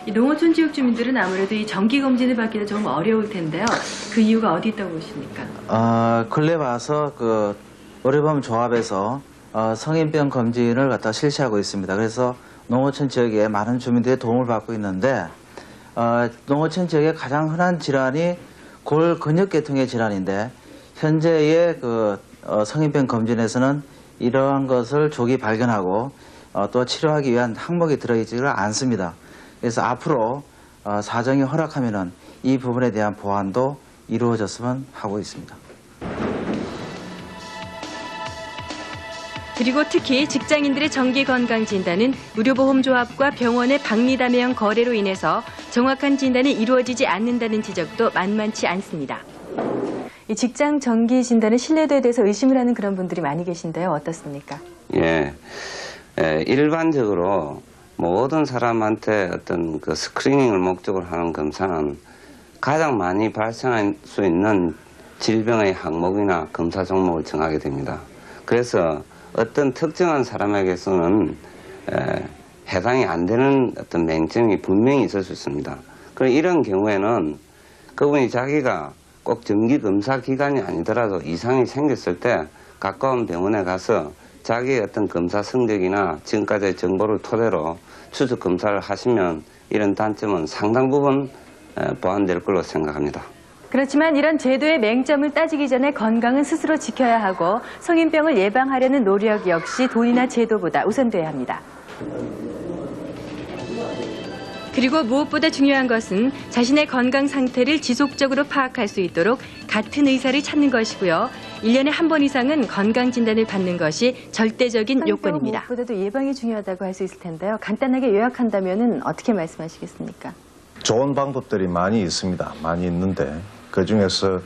이 농어촌 지역 주민들은 아무래도 이 정기 검진을 받기가 좀 어려울 텐데요. 그 이유가 어디 있다고 보십니까? 근래 봐서 그 의료보험 조합에서 성인병 검진을 갖다 실시하고 있습니다. 그래서 농어촌 지역에 많은 주민들의 도움을 받고 있는데 농어촌 지역의 가장 흔한 질환이 골 근육계통의 질환인데 현재의 그 성인병 검진에서는 이러한 것을 조기 발견하고 또 치료하기 위한 항목이 들어있지가 않습니다. 그래서 앞으로 사정이 허락하면은 이 부분에 대한 보완도 이루어졌으면 하고 있습니다. 그리고 특히 직장인들의 정기 건강 진단은 의료보험조합과 병원의 박리담회형 거래로 인해서 정확한 진단이 이루어지지 않는다는 지적도 만만치 않습니다. 이 직장 정기 진단의 신뢰도에 대해서 의심을 하는 그런 분들이 많이 계신데요. 어떻습니까? 예, 일반적으로 모든 사람한테 어떤 그 스크리닝을 목적으로 하는 검사는 가장 많이 발생할 수 있는 질병의 항목이나 검사 종목을 정하게 됩니다. 그래서 어떤 특정한 사람에게서는 해당이 안 되는 어떤 맹점이 분명히 있을 수 있습니다. 그럼 이런 경우에는 그분이 자기가 꼭 정기 검사 기간이 아니더라도 이상이 생겼을 때 가까운 병원에 가서 자기의 어떤 검사 성적이나 지금까지의 정보를 토대로 추적 검사를 하시면 이런 단점은 상당 부분 보완될 걸로 생각합니다. 그렇지만 이런 제도의 맹점을 따지기 전에 건강은 스스로 지켜야 하고 성인병을 예방하려는 노력 역시 돈이나 제도보다 우선돼야 합니다. 그리고 무엇보다 중요한 것은 자신의 건강 상태를 지속적으로 파악할 수 있도록 같은 의사를 찾는 것이고요. 1년에 한 번 이상은 건강진단을 받는 것이 절대적인 요건입니다. 무엇보다도 예방이 중요하다고 할 수 있을 텐데요. 간단하게 요약한다면 어떻게 말씀하시겠습니까? 좋은 방법들이 많이 있습니다. 많이 있는데 그중에서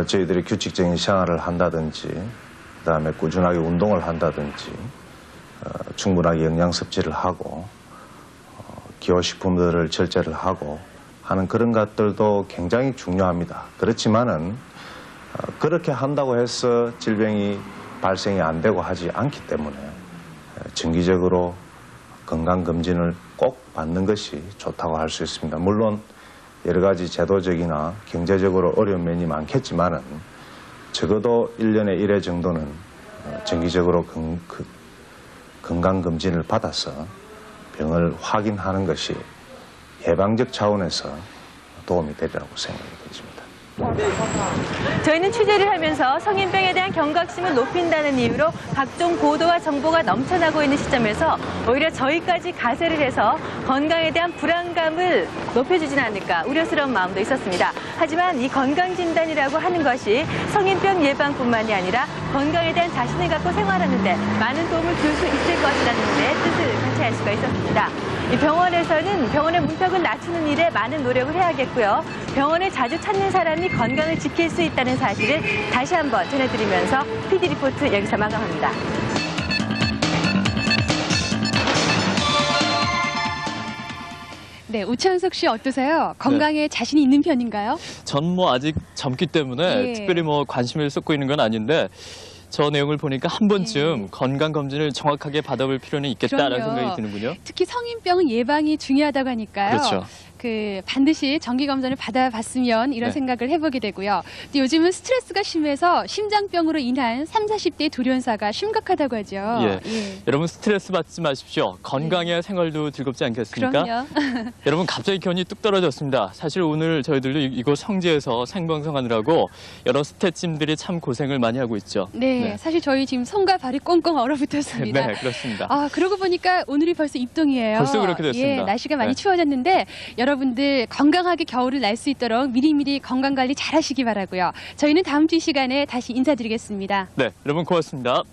저희들이 규칙적인 생활을 한다든지 그다음에 꾸준하게 운동을 한다든지 충분하게 영양 섭취를 하고 기호식품들을 절제를 하고 하는 그런 것들도 굉장히 중요합니다. 그렇지만은 그렇게 한다고 해서 질병이 발생이 안 되고 하지 않기 때문에 정기적으로 건강검진을 꼭 받는 것이 좋다고 할 수 있습니다. 물론 여러 가지 제도적이나 경제적으로 어려운 면이 많겠지만은 적어도 1년에 1회 정도는 정기적으로 건강검진을 받아서 병을 확인하는 것이 예방적 차원에서 도움이 되리라고 생각이 됩니다. 저희는 취재를 하면서 성인병에 대한 경각심을 높인다는 이유로 각종 보도와 정보가 넘쳐나고 있는 시점에서 오히려 저희까지 가세를 해서 건강에 대한 불안감을 높여주진 않을까 우려스러운 마음도 있었습니다. 하지만 이 건강진단이라고 하는 것이 성인병 예방뿐만이 아니라 건강에 대한 자신을 갖고 생활하는 데 많은 도움을 줄 수 있을 것이라는 데 뜻을 같이 알 수가 있었습니다. 이 병원에서는 병원의 문턱을 낮추는 일에 많은 노력을 해야겠고요. 병원을 자주 찾는 사람이 건강을 지킬 수 있다는 사실을 다시 한번 전해드리면서 PD리포트 여기서 마감합니다. 네, 우찬석 씨 어떠세요? 건강에 자신이 있는 편인가요? 전 뭐 아직 젊기 때문에 특별히 뭐 관심을 쏟고 있는 건 아닌데 저 내용을 보니까 한 번쯤 건강검진을 정확하게 받아볼 필요는 있겠다라는 생각이 드는군요. 특히 성인병 예방이 중요하다고 하니까요. 그렇죠. 반드시 정기검진을 받아봤으면 이런 네. 생각을 해보게 되고요. 또 요즘은 스트레스가 심해서 심장병으로 인한 30, 40대 돌연사가 심각하다고 하죠. 예. 여러분 스트레스 받지 마십시오. 건강해야 생활도 즐겁지 않겠습니까? 그럼요. 여러분 갑자기 기온이 뚝 떨어졌습니다. 사실 오늘 저희들도 이곳 성지에서 생방송하느라고 여러 스태프팀들이 참 고생을 많이 하고 있죠. 네. 네, 사실 저희 지금 손과 발이 꽁꽁 얼어붙었습니다. 네, 그렇습니다. 그러고 보니까 오늘이 벌써 입동이에요. 벌써 그렇게 됐습니다. 예, 날씨가 많이 네. 추워졌는데 여러분들 건강하게 겨울을 날 수 있도록 미리미리 건강관리 잘 하시기 바라고요. 저희는 다음 주 이 시간에 다시 인사드리겠습니다. 네, 여러분 고맙습니다.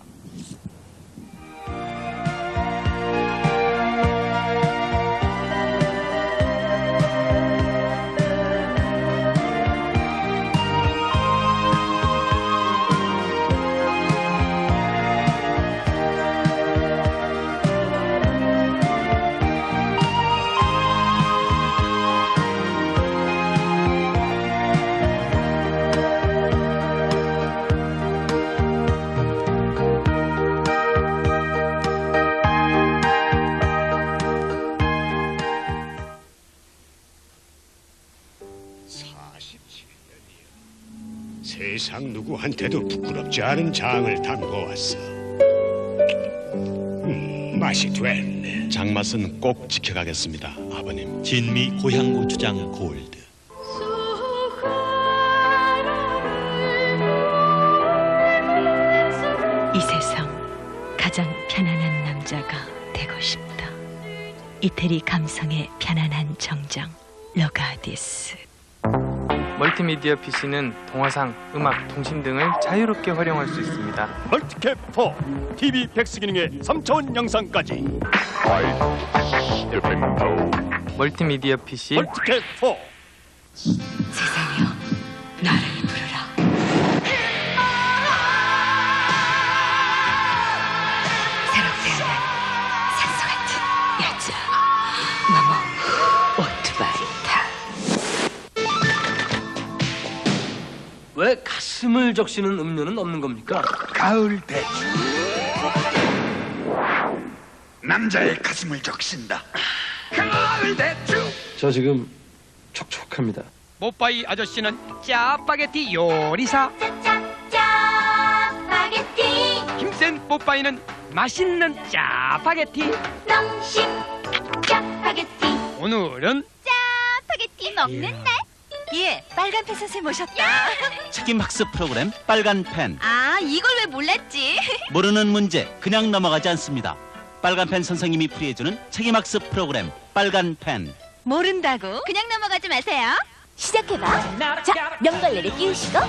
세상 누구한테도 부끄럽지 않은 장을 담궈왔어. 맛이 됐네. 장맛은 꼭 지켜가겠습니다, 아버님. 진미 고향 고추장 골드. 이 세상 가장 편안한 남자가 되고 싶다. 이태리 감성의 편안한 정장 러가디스. 멀티미디어 PC는 동화상, 음악, 통신 등을 자유롭게 활용할 수 있습니다. 멀티캡 4, TV 100스 기능의 3차원 영상까지. 멀티미디어 PC 멀티캡 4. 세상이여 나를 부르라. 새로 태어난 산소 같은 여자 너무 오토바이 타. 왜 가슴을 적시는 음료는 없는 겁니까? 가을 대추. 남자의 가슴을 적신다. 가을 대추. 저 지금 촉촉합니다. 뽀빠이 아저씨는 짜파게티 요리사. 짜파게티. 힘센 뽀빠이는 맛있는 짜파게티. 농심 짜파게티. 오늘은 짜파게티 먹는 날. 예, 빨간 펜 선생님 오셨다. 책임 학습 프로그램 빨간 펜. 아, 이걸 왜 몰랐지? 모르는 문제 그냥 넘어가지 않습니다. 빨간 펜 선생님이 풀이해주는 책임 학습 프로그램 빨간 펜. 모른다고? 그냥 넘어가지 마세요. 시작해봐. 자, 명갈래를 끼우시고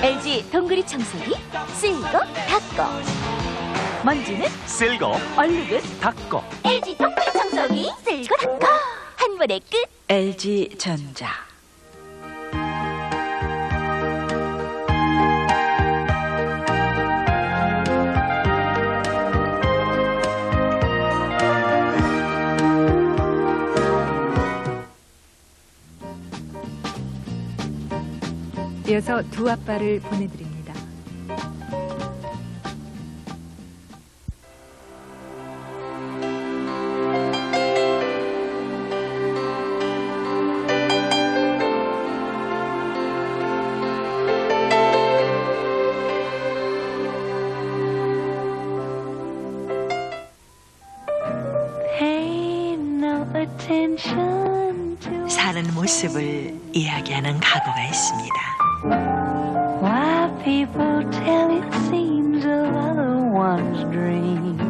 LG 동그리 청소기 쓸고 닦고 먼지는 쓸고 얼룩은 닦고 LG 동그리 청소기 쓸고 닦고 한 번에 끝. LG 전자. 이어서 두 아빠를 보내드립니다. 사는 모습을 이야기하는 가구가 있습니다. Why people tell it seems of other one's dreams.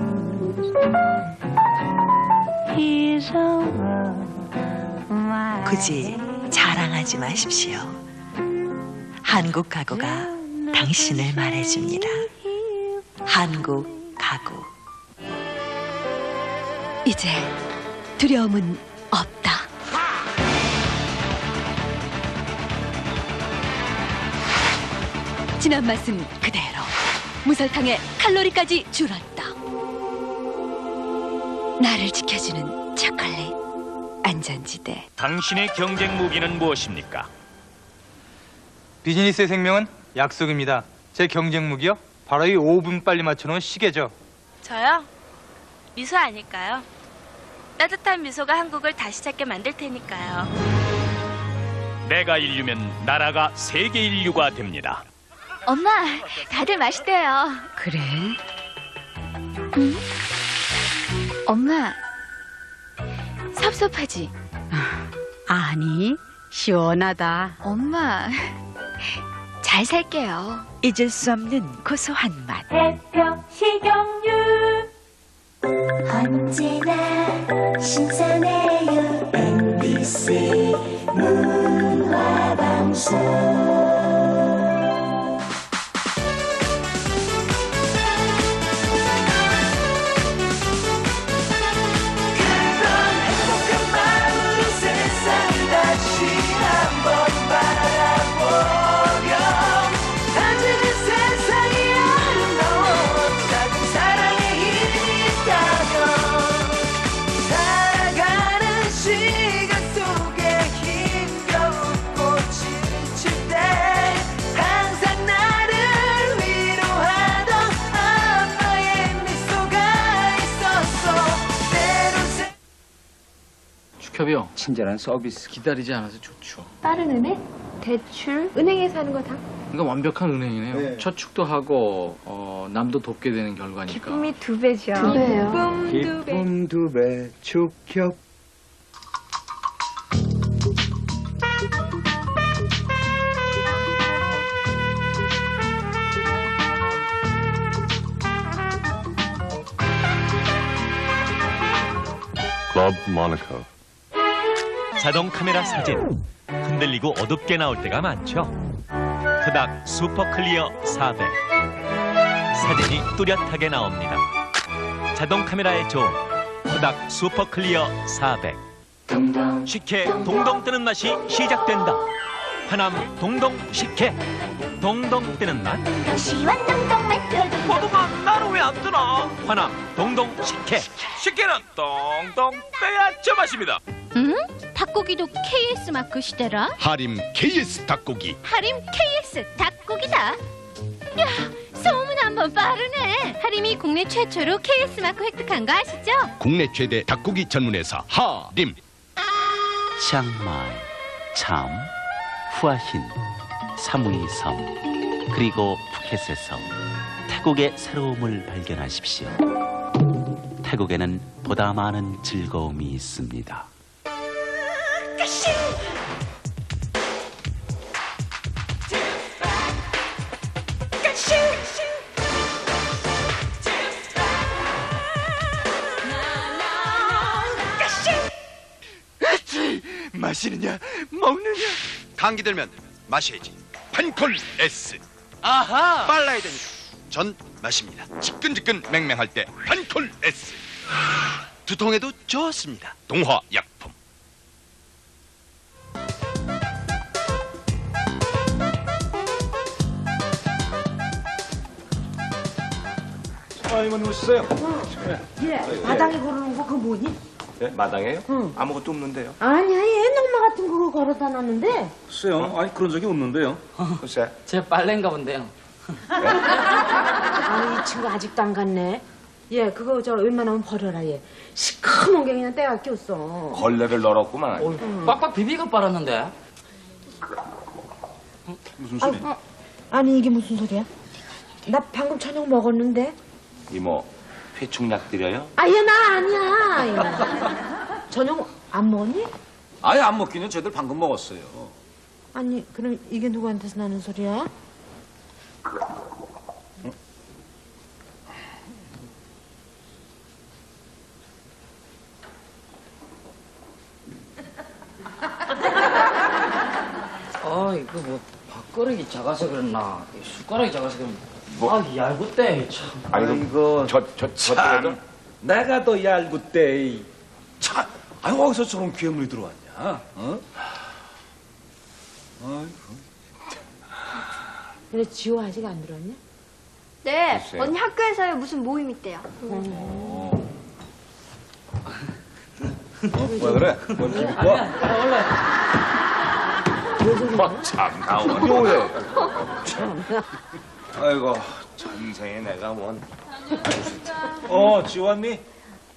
He's over my 굳이 자랑하지 마십시오. 한국 가구가 당신을 말해줍니다. 한국 가구. 이제 두려움은 없다. 지난 말씀 그대로 무설탕의 칼로리까지 줄었다. 나를 지켜주는 초콜릿 안전지대. 당신의 경쟁 무기는 무엇입니까? 비즈니스의 생명은 약속입니다. 제 경쟁 무기요? 바로 이 5분 빨리 맞춰놓은 시계죠. 저요? 미소 아닐까요? 따뜻한 미소가 한국을 다시 찾게 만들 테니까요. 내가 인류면 나라가 세계 인류가 됩니다. 엄마, 다들 맛있대요. 그래? 엄마, 섭섭하지? 아니, 시원하다. 엄마, 잘 살게요. 잊을 수 없는 고소한 맛. 대표 식용유 언제나 신선해요. MBC 문화방송. 축협이요. 친절한 서비스. 기다리지 않아서 좋죠. 다른 은행? 대출? 은행에서 하는 거 다? 그러니까 완벽한 은행이네요. 네. 저축도 하고 남도 돕게 되는 결과니까. 기쁨이 2배죠. 2배요. 기쁨 2배 축협. 클럽 모나코. 자동 카메라 사진. 흔들리고 어둡게 나올 때가 많죠. 코닥 슈퍼 클리어 400. 사진이 뚜렷하게 나옵니다. 자동 카메라의 종 코닥 슈퍼 클리어 400. 식혜 동동 뜨는 맛이 시작된다. 하남 동동 식혜. 동동 뜨는 맛. 시원 동동 맛. 포도가 나는 왜 안 뜨나? 화남 동동 식혜. 식혜는 동동 빼야 저 맛입니다. 응? 닭고기도 KS 마크 시대라? 하림 KS 닭고기. 하림 KS 닭고기다. 야, 소문 한번 빠르네. 하림이 국내 최초로 KS 마크 획득한 거 아시죠? 국내 최대 닭고기 전문회사 하림. 치앙마이, 참, 후아힌, 사무이섬, 그리고 푸켓에서 태국의 새로움을 발견하십시오. 태국에는 보다 많은 즐거움이 있습니다. 마시느냐 먹느냐. 감기 들면 마셔야지. 판콜 S. 아하. 빨라야 되니까 전 마십니다. 지끈지끈 맹맹할 때 판콜 S. 두통에도 좋습니다. 동화 약품. 이모님 오셨어요? 예, 마당에 걸어놓은 거 그거 뭐니? 네, 마당에요? 응. 아무것도 없는데요. 아니야, 옛날마 같은 거 걸어다 놨는데. 글쎄요, 아니 그런 적이 없는데요. 글쎄. 제 빨래인가 본데요. 아니, 이 친구 아직도 안 갔네. 예, 그거 저 웬만하면 버려라, 얘. 시커먼 게 그냥 때가 꼈어. 걸레를 널었구만. 빡빡 비비가 빨았는데. 무슨 소리? 아니, 이게 무슨 소리야? 나 방금 저녁 먹었는데. 이모, 회충약 드려요? 아야, 나 아니야. 이거. 저녁 안 먹었니? 아예 안 먹기는 저희들 방금 먹었어요. 아니, 그럼 이게 누구한테서 나는 소리야? 이거 뭐 밥그릇이 작아서 그랬나? 숟가락이 작아서 그랬나? 얇았대 참. 아니 이거 참 내가 더 얄궂대. 참, 아니 어디서 저런 괴물이 들어왔냐? 어? 아이고. 근데 지호 아직 안 들었냐? 네, 글쎄요. 언니 학교에서요 무슨 모임 있대요. 왜 그래? 뭘 비비고? 원래. 참 나오네. 참. 아이고 전생에 내가 뭔. 지웠니?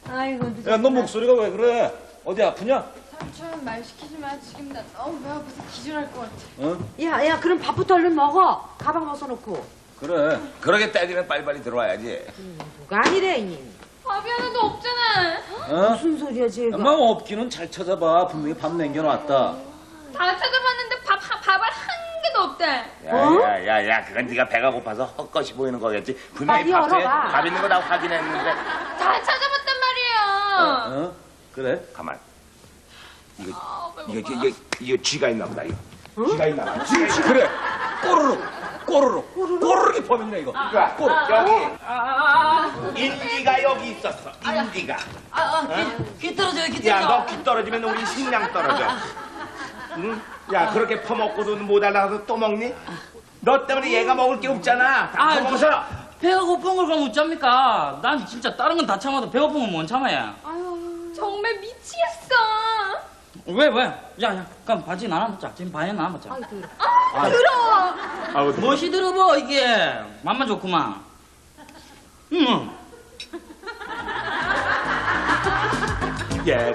아이고. 야, 너 목소리가 왜 그래? 어디 아프냐? 삼촌 말 시키지 마. 지금 나 너무 배고파서 기절할 것 같아. 어? 야, 그럼 밥부터 얼른 먹어. 가방 벗어놓고. 그래. 그러게 때리면 빨리빨리 들어와야지. 뭐가 아니래, 이님. 밥이 하나도 없잖아. 어? 무슨 소리야, 지금? 엄마 없기는 잘 찾아봐. 분명히 밥 남겨놨다. 다 찾아봤는데 밥을 한 개도 없대. 야야야야, 그건 네가 배가 고파서 헛것이 보이는 거겠지. 분명히 빨리 밥에 열어봐. 밥 있는 거 나 확인했는데. 다 찾아봤단 말이에요. 그래? 가만. 이거 쥐가 있나 보다. 이거. 쥐가 있나 봐. 쥐. 그래. 꼬르륵이 범인네 이거. 여기. 인디가 여기 있었어. 인디가. 귀 떨어져요, 귀 야, 떨어져. 너 귀 떨어지면 우리 식량 떨어져. 응? 야, 그렇게 퍼먹고도 모자라서 또 먹니? 너 때문에 얘가 먹을 게 없잖아. 다 퍼먹어서. 배가 고픈 걸 그럼 어쩝니까? 난 진짜 다른 건 다 참아도 배가 고픈 건 못 참아야. 아유, 정말 미치겠어. 왜? 야, 그럼 바지 나눠 먹자. 지금 반에 나눠 먹자. 아, 더러워. 무엇이 들어보 이게? 맛만 좋구만. 예,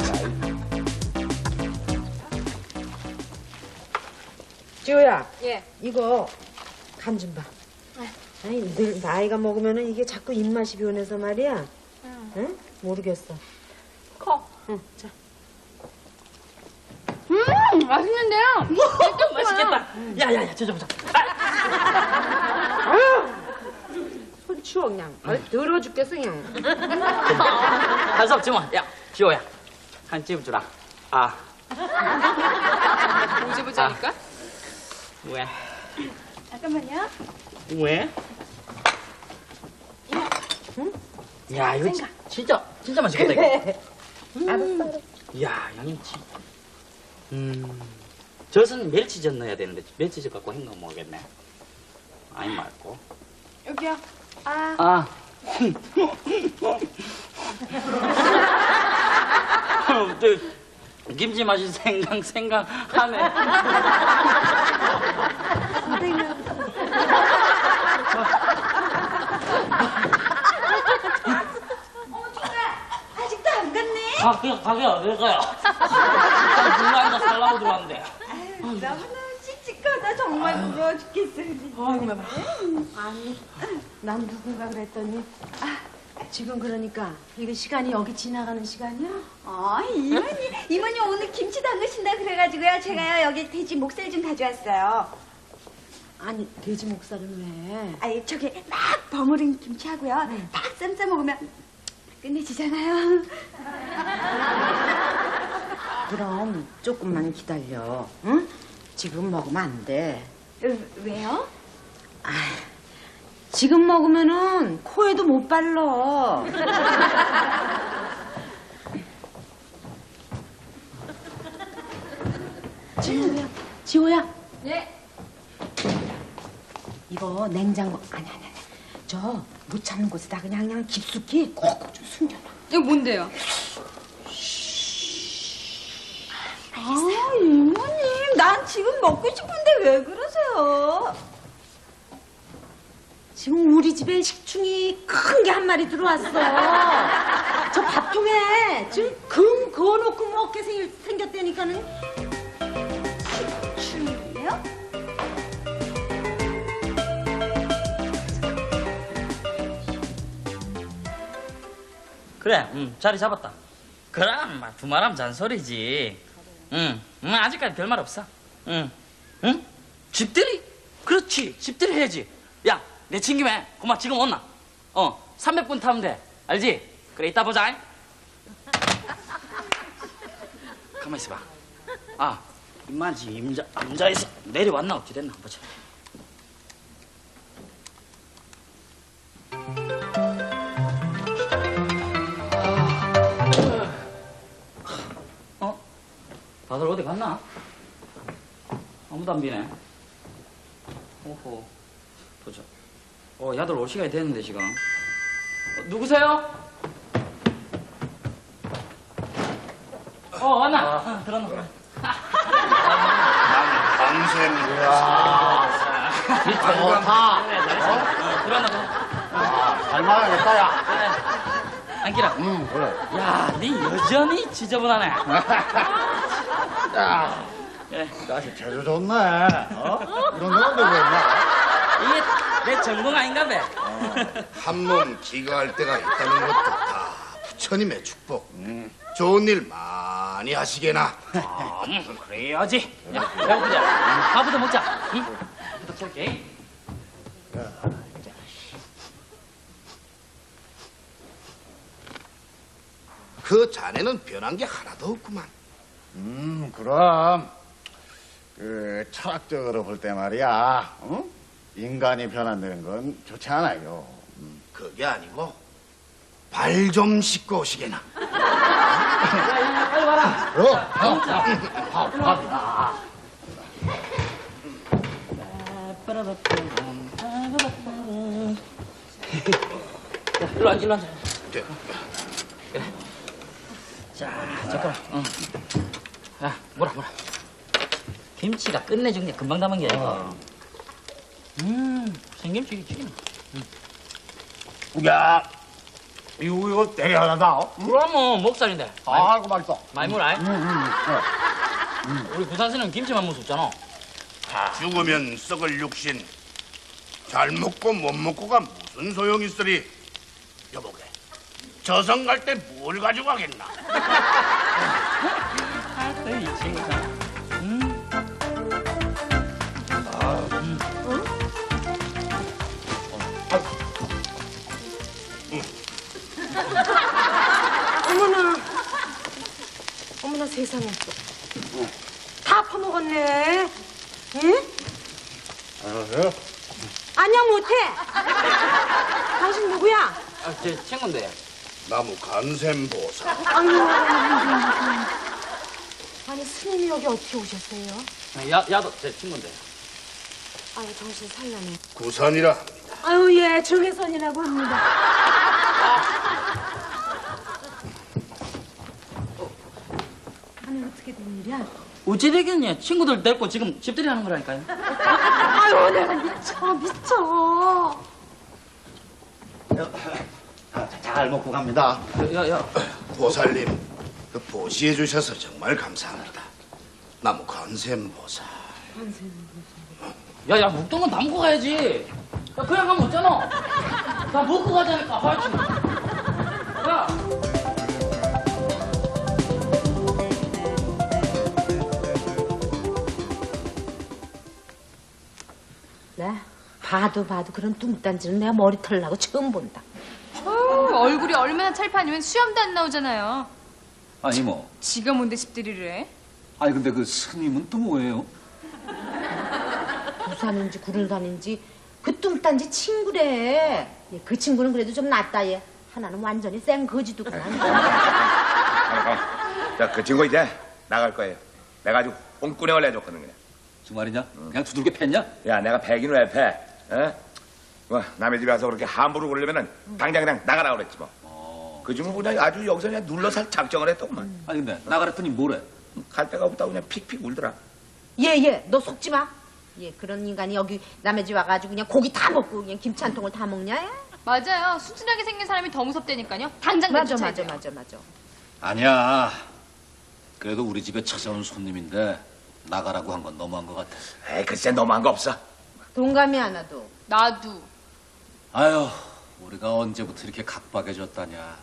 지호야. 예. 이거 간 좀 봐. 아니 늘 나이가 먹으면은 이게 자꾸 입맛이 변해서 말이야. 응? 모르겠어. 커. 응. 자. 맛있는데요? 맛있겠다. 야야야, 저 좀. 손 치워 그냥. 더러워 죽겠어 그냥. 할 수 없지 뭐. 야, 지호야, 한 찝어주라. 아. 언제 보자니까? 왜? 잠깐만요. 왜? 응? 야, 이거 진짜 맛있겠다 이거. 알았어. 야, 양념치. 젖은 멸치젓 넣어야 되는데 멸치젓 갖고 헹궈 먹겠네. 아니 말고. 여기요. 아. 아. 김치 맛이 생각하네. 아직도 안 갔네? 가게 어딜 가요? 누가 앉아 살라고 들어왔는데. 너무너무 씩씩하다. 정말 부러워 죽겠어. 아니, 난 누군가 그랬더니 지금 그러니까 이거 시간이 여기 지나가는 시간이야? 아, 이모님 오늘 김치 담그신다 그래가지고요. 제가요 여기 돼지 목살 좀 가져왔어요. 아니 돼지 목살은 왜? 아니 저기 막 버무린 김치하고요. 딱 쌈싸 먹으면 끝내주잖아요. 그럼 조금만 기다려. 응? 지금 먹으면 안 돼. 왜요? 지금 먹으면은 코에도 못 발라. 지호야. 네. 이거 냉장고 아니. 저 못 참는 곳에다 그냥 깊숙이 꼭 좀 숨겨놔. 이거 뭔데요? 아, 이모님, 난 지금 먹고 싶은데 왜 그러세요? 지금 우리 집에 식충이 큰 게 한 마리 들어왔어. 저 밥통에 지금 금 그어놓고 먹게 생겼다니까는. 식충이요? 그래, 자리 잡았다. 그럼 두말하면 잔소리지. 아직까지 별말 없어. 응? 집들이? 그렇지, 집들이 해야지. 야, 내 친김에 고마 지금 온나? 300분 타면 돼. 알지? 그래, 이따 보자. 가만 있어봐. 임만지 임자에서 내려왔나 어찌 됐나 한번 보자. 다들 어디 갔나? 아무도 안 비네. 오호. 보자. 야들 올 시간이 됐는데 지금. 누구세요? 왔나? 들어놔. 방생이야. 좋다. 들어놔. 잘 말하겠다, 야. 안기라. 그래. 야, 니 여전히 지저분하네. 야, 자식 재주 좋네. 이런 놈도 그랬나? 이게 내 전공 아닌가 봐. 한 몸 기거할 때가 있다는 것도 다 부처님의 축복. 좋은 일 많이 하시게나. 그래야지. 야, 배고프자. 밥부터 먹자. 응? 저기. 그 자네는 변한 게 하나도 없구만. 그럼 그 철학적으로 볼 때 말이야, 인간이 변한다는 건 좋지 않아요. 그게 아니고 발 좀 씻고 오시게나. 빨리 와라. 일로 앉아, 일로 앉아. 그래. 자, 잠깐만. 야, 뭐라. 김치가 끝내준 게 금방 담은 게 아니고. 생김치 튀김. 야, 이거 되게 하나다. 그러면 목살인데. 아이고 맛있어. 많이 물어. 우리 부산에는 김치만 무섭잖아. 죽으면 썩을 육신. 잘 먹고 못 먹고가 무슨 소용이 있으리. 여보게, 저성 갈 때 뭘 가지고 가겠나? 이 친구 참. 어머나 세상에. 다 퍼먹었네. 응? 안녕 못해. 당신 누구야? 제 친구인데. 나무 간샘보살. 아니 스님이 여기 어떻게 오셨어요? 야도 제 친구인데. 아유 정신 살려네. 구산이라 합니다. 아유 예 정혜선이라고 합니다. 아니 어떻게 된 일이야? 어찌 되겠냐? 친구들 데리고 지금 집들이 하는 거라니까요. 아유 내가 미쳐. 잘 먹고 갑니다. 야. 보살님, 그 보시해 주셔서 정말 감사합니다. 나무 간샘보살. 야, 먹던 건 다 먹고 가야지. 야, 그냥 가면 어쩌노? 다 먹고 가자니까, 하여튼. 야. 네? 봐도 그런 뚱딴지는 내가 머리털 나고 처음 본다. 얼굴이 얼마나 찰판이면 수염도 안 나오잖아요. 아니 뭐. 지가 뭔데 집들이를 해? 아니 근데 그 스님은 또 뭐예요? 부산인지 구름산인지 그 뚱딴지 친구래. 예, 그 친구는 그래도 좀 낫다 얘. 하나는 완전히 생 거지도구나. 자, 그 친구 이제 나갈 거예요. 내가 아주 뽕꾸녕을 내줬거든 그냥. 정말이냐? 그냥 두들겨 팼냐? 야, 내가 패기는 왜 패? 뭐 남의 집에 와서 그렇게 함부로 그러려면은 당장 그냥 나가라 그랬지 뭐. 그 집은 그냥 아주 여기서 그냥 눌러 살 작정을 했더구만. 아니 근데 나가랬더니 뭐래? 갈 데가 없다고 그냥 픽픽 울더라. 얘 너 속지 마. 얘 그런 인간이 여기 남의 집 와가지고 그냥 고기 다 먹고 그냥 김치 한 통을 다 먹냐? 얘? 맞아요. 순진하게 생긴 사람이 더 무섭다니까요. 당장 맞아. 아니야. 그래도 우리 집에 찾아온 손님인데 나가라고 한 건 너무한 것 같아. 에이, 글쎄 너무한 거 없어. 동감이 하나도. 나도. 아유, 우리가 언제부터 이렇게 각박해졌다냐.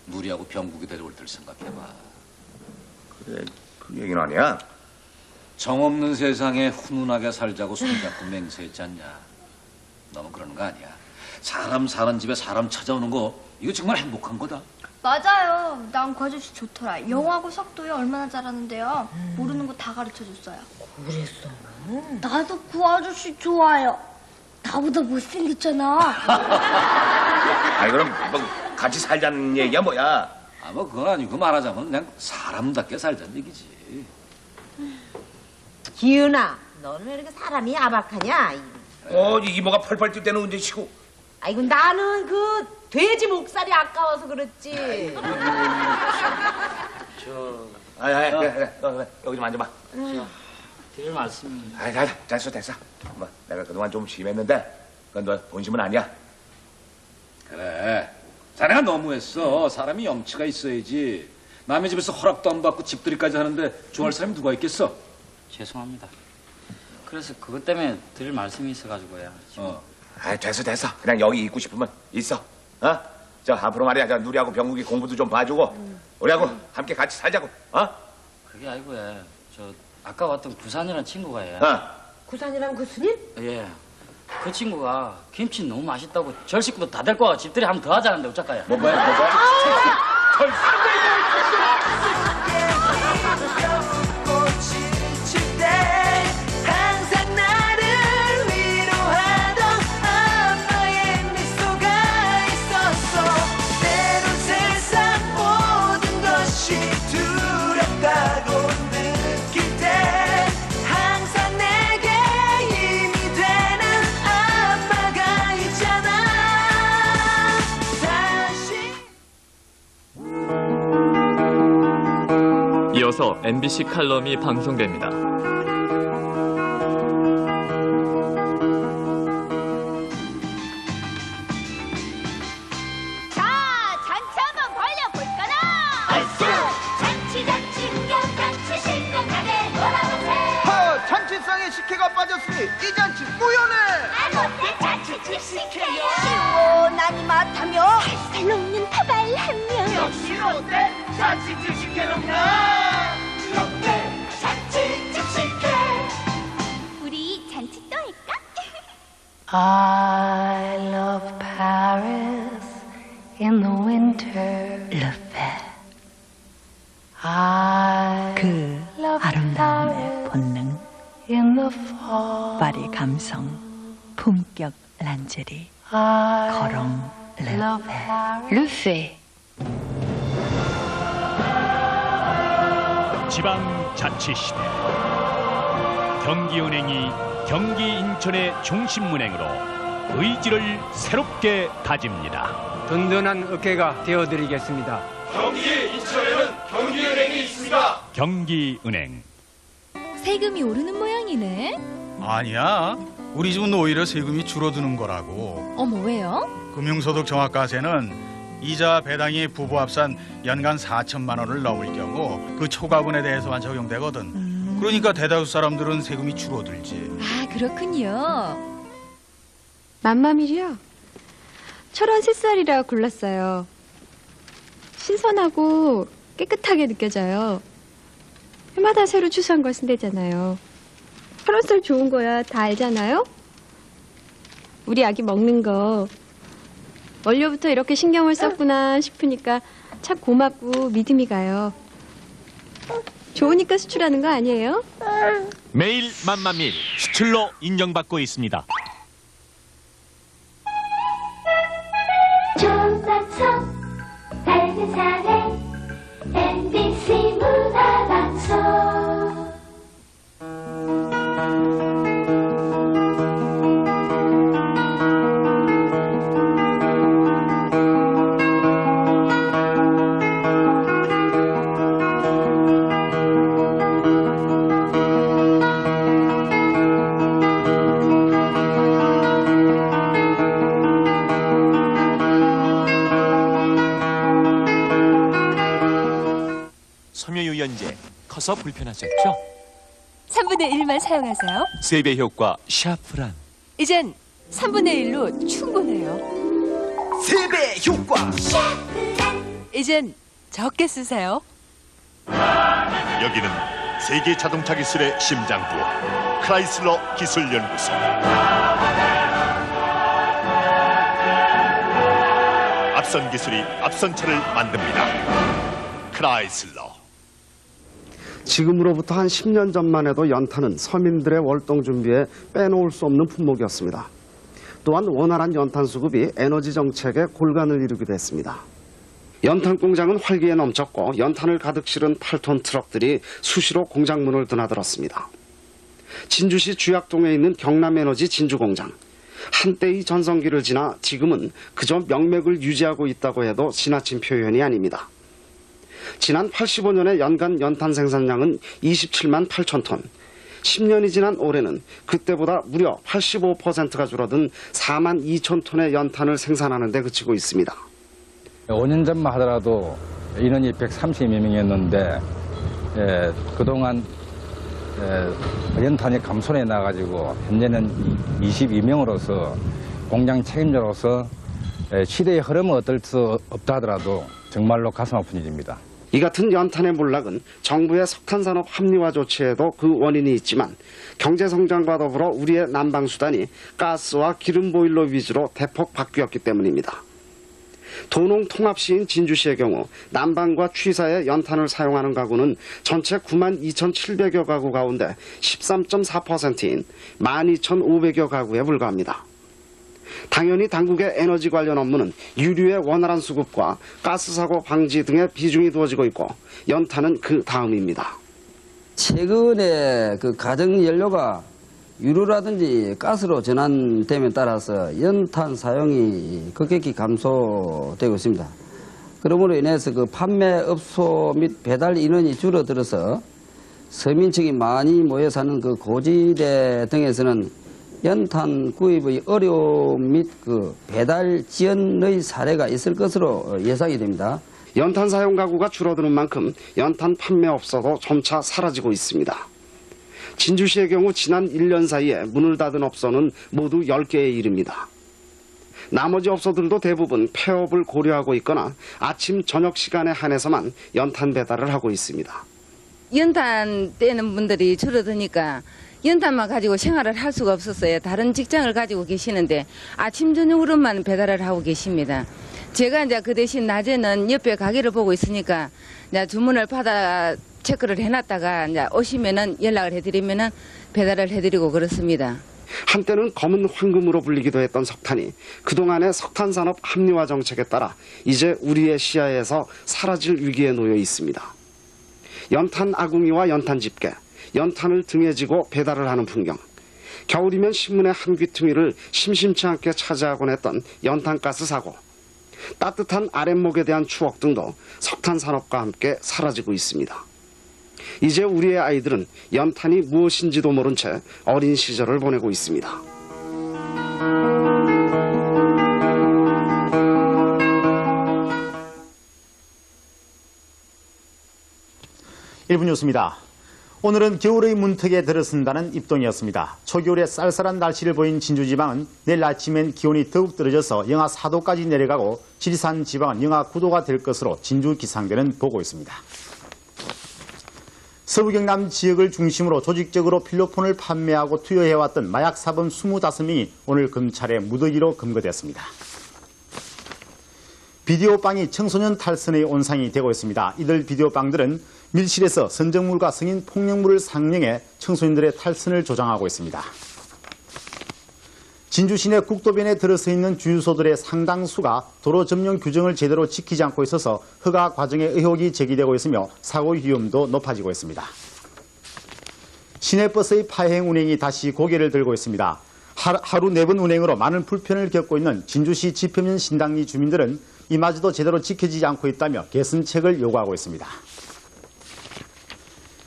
누리하고 병국이 데려올 때를 생각해봐. 그래, 그 얘기는 아니야. 정없는 세상에 훈훈하게 살자고 손잡고 맹세했지 않냐. 너무 그러는 거 아니야. 사람 사는 집에 사람 찾아오는 거 이거 정말 행복한 거다. 맞아요. 난 그 아저씨 좋더라. 영어하고 석도요 얼마나 잘하는데요. 모르는 거 다 가르쳐줬어요. 그랬어. 나도 그 아저씨 좋아요. 나보다 못생겼잖아. 아니 그럼 뭐 같이 살자는 얘기야 뭐야? 아, 뭐 그건 아니고 말하자면 그냥 사람답게 살자는 얘기지. 기은아, 너는 왜 이렇게 사람이 야박하냐? 이모가 펄펄 뛸 때는 언제 쉬고? 아이고 나는 그 돼지 목살이 아까워서 그렇지. 그래. 여기 좀 앉아봐. 드릴 말씀이. 됐어. 뭐 내가 그동안 좀 심했는데 그건 너 본심은 아니야. 그래. 자네가 너무했어. 사람이 염치가 있어야지. 남의 집에서 허락도 안 받고 집들이까지 하는데 좋아할 사람이 누가 있겠어? 죄송합니다. 그래서 그것 때문에 드릴 말씀이 있어가지고요. 됐어. 그냥 여기 있고 싶으면 있어. 저 앞으로 말이야, 저 누리하고 병국이 공부도 좀 봐주고 우리하고 함께 같이 살자고. 그게 아니고요. 저 아까 왔던 부산이라는 친구가 구산이랑 구순이? 예. 그 친구가 김치 너무 맛있다고 절 식구도 다 데리고 와 집들이 한번 더 하자는데 어쩔까요? 뭐야? 항상 나를 위로하던 엄마의 미소가 있었어. 때론 세상 모든 것이 두렵다고 느낄 때 항상 내게 힘이 되는 아빠가 있잖아. 다시 이어서 MBC 칼럼이 방송됩니다. 자, 잔치 한번 벌려볼까나? 얼쑤! 잔치 흥겨잔치 신나게 놀아보세. 잔치상에 식혜가 빠졌으니 이 잔치 무효네. 어때 잔치집 식혜요? 시원한 이맛하며 살살 녹는 파발 한명 역시 롯데 잔치집 식혜롭나. 롯데 잔치집 식혜. 우리 잔치 또 할까? I love Paris in the winter. 그 아름다움의 본능, 파리 감성, 품격 란제리, 거롱 르페. 지방 자치 시대 경기은행이 경기 인천의 중심은행으로 의지를 새롭게 다집니다. 든든한 어깨가 되어드리겠습니다. 경기 인천에는 경기은행이 있습니다. 경기은행. 세금이 오르는 모양이네. 아니야. 우리 집은 오히려 세금이 줄어드는 거라고. 어머, 왜요? 금융소득 정확과세는 이자 배당이 부부 합산 연간 4천만 원을 넘을 경우 그 초과분에 대해서만 적용되거든. 그러니까 대다수 사람들은 세금이 줄어들지. 아, 그렇군요. 만마밀이요. 철원 새쌀이라 골랐어요. 신선하고 깨끗하게 느껴져요. 해마다 새로 추수한 걸 쓴대잖아요. 철원쌀 좋은 거야 다 알잖아요. 우리 아기 먹는 거 원료부터 이렇게 신경을 썼구나 싶으니까 참 고맙고 믿음이 가요. 좋으니까 수출하는 거 아니에요? 매일 만만밀 수출로 인정받고 있습니다. 좋은 방송 밝은 사회 MBC 문화방송. 섬유유연제 커서 불편하셨죠? 3분의 1만 사용하세요. 세배 효과 샤프란. 이젠 3분의 1로 충분해요. 세배 효과. 이젠 적게 쓰세요. 여기는 세계 자동차 기술의 심장부 크라이슬러 기술연구소. 앞선 기술이 앞선 차를 만듭니다. 크라이슬러. 지금으로부터 한 10년 전만 해도 연탄은 서민들의 월동 준비에 빼놓을 수 없는 품목이었습니다. 또한 원활한 연탄 수급이 에너지 정책의 골간을 이루기도 했습니다. 연탄 공장은 활기에 넘쳤고 연탄을 가득 실은 8톤 트럭들이 수시로 공장 문을 드나들었습니다. 진주시 주약동에 있는 경남에너지 진주공장. 한때 이 전성기를 지나 지금은 그저 명맥을 유지하고 있다고 해도 지나친 표현이 아닙니다. 지난 85년의 연간 연탄 생산량은 27만 8천 톤. 10년이 지난 올해는 그때보다 무려 85%가 줄어든 4만 2천 톤의 연탄을 생산하는 데 그치고 있습니다. 5년 전만 하더라도 인원이 130여 명이었는데 그동안 연탄이 감소해 나가지고 현재는 22명으로서 공장 책임자로서 시대의 흐름은 어떨 수 없다 하더라도 정말로 가슴 아픈 일입니다. 이 같은 연탄의 몰락은 정부의 석탄산업 합리화 조치에도 그 원인이 있지만 경제성장과 더불어 우리의 난방수단이 가스와 기름 보일러 위주로 대폭 바뀌었기 때문입니다. 도농통합시인 진주시의 경우 난방과 취사에 연탄을 사용하는 가구는 전체 92,700여 가구 가운데 13.4%인 12,500여 가구에 불과합니다. 당연히 당국의 에너지 관련 업무는 유류의 원활한 수급과 가스 사고 방지 등에 비중이 두어지고 있고 연탄은 그 다음입니다. 최근에 그 가정 연료가 유류라든지 가스로 전환됨에 따라서 연탄 사용이 급격히 감소되고 있습니다. 그러므로 인해서 그 판매업소 및 배달 인원이 줄어들어서 서민층이 많이 모여 사는 그 고지대 등에서는 연탄 구입의 어려움 및 그 배달 지연의 사례가 있을 것으로 예상이 됩니다. 연탄 사용 가구가 줄어드는 만큼 연탄 판매업소도 점차 사라지고 있습니다. 진주시의 경우 지난 1년 사이에 문을 닫은 업소는 모두 10개에 이릅니다. 나머지 업소들도 대부분 폐업을 고려하고 있거나 아침 저녁 시간에 한해서만 연탄 배달을 하고 있습니다. 연탄 떼는 분들이 줄어드니까 연탄만 가지고 생활을 할 수가 없었어요. 다른 직장을 가지고 계시는데 아침 저녁으로만 배달을 하고 계십니다. 제가 이제 그 대신 낮에는 옆에 가게를 보고 있으니까 이제 주문을 받아 체크를 해놨다가 이제 오시면은 연락을 해드리면은 배달을 해드리고 그렇습니다. 한때는 검은 황금으로 불리기도 했던 석탄이 그동안의 석탄산업 합리화 정책에 따라 이제 우리의 시야에서 사라질 위기에 놓여 있습니다. 연탄 아궁이와 연탄 집게, 연탄을 등에 지고 배달을 하는 풍경, 겨울이면 신문의 한 귀퉁이를 심심치 않게 차지하곤 했던 연탄가스 사고, 따뜻한 아랫목에 대한 추억 등도 석탄산업과 함께 사라지고 있습니다. 이제 우리의 아이들은 연탄이 무엇인지도 모른 채 어린 시절을 보내고 있습니다. 1분 뉴스입니다. 오늘은 겨울의 문턱에 들어선다는 입동이었습니다. 초겨울에 쌀쌀한 날씨를 보인 진주지방은 내일 아침엔 기온이 더욱 떨어져서 영하 4도까지 내려가고 지리산 지방은 영하 9도가 될 것으로 진주기상대는 보고 있습니다. 서부 경남 지역을 중심으로 조직적으로 필로폰을 판매하고 투여해왔던 마약사범 25명이 오늘 검찰에 무더기로 검거됐습니다. 비디오방이 청소년 탈선의 온상이 되고 있습니다. 이들 비디오방들은 밀실에서 선정물과 성인 폭력물을 상영해 청소년들의 탈선을 조장하고 있습니다. 진주 시내 국도변에 들어서 있는 주유소들의 상당수가 도로 점령 규정을 제대로 지키지 않고 있어서 허가 과정에 의혹이 제기되고 있으며 사고 위험도 높아지고 있습니다. 시내버스의 파행 운행이 다시 고개를 들고 있습니다. 하루 4번 운행으로 많은 불편을 겪고 있는 진주시 지평면 신당리 주민들은 이마저도 제대로 지켜지지 않고 있다며 개선책을 요구하고 있습니다.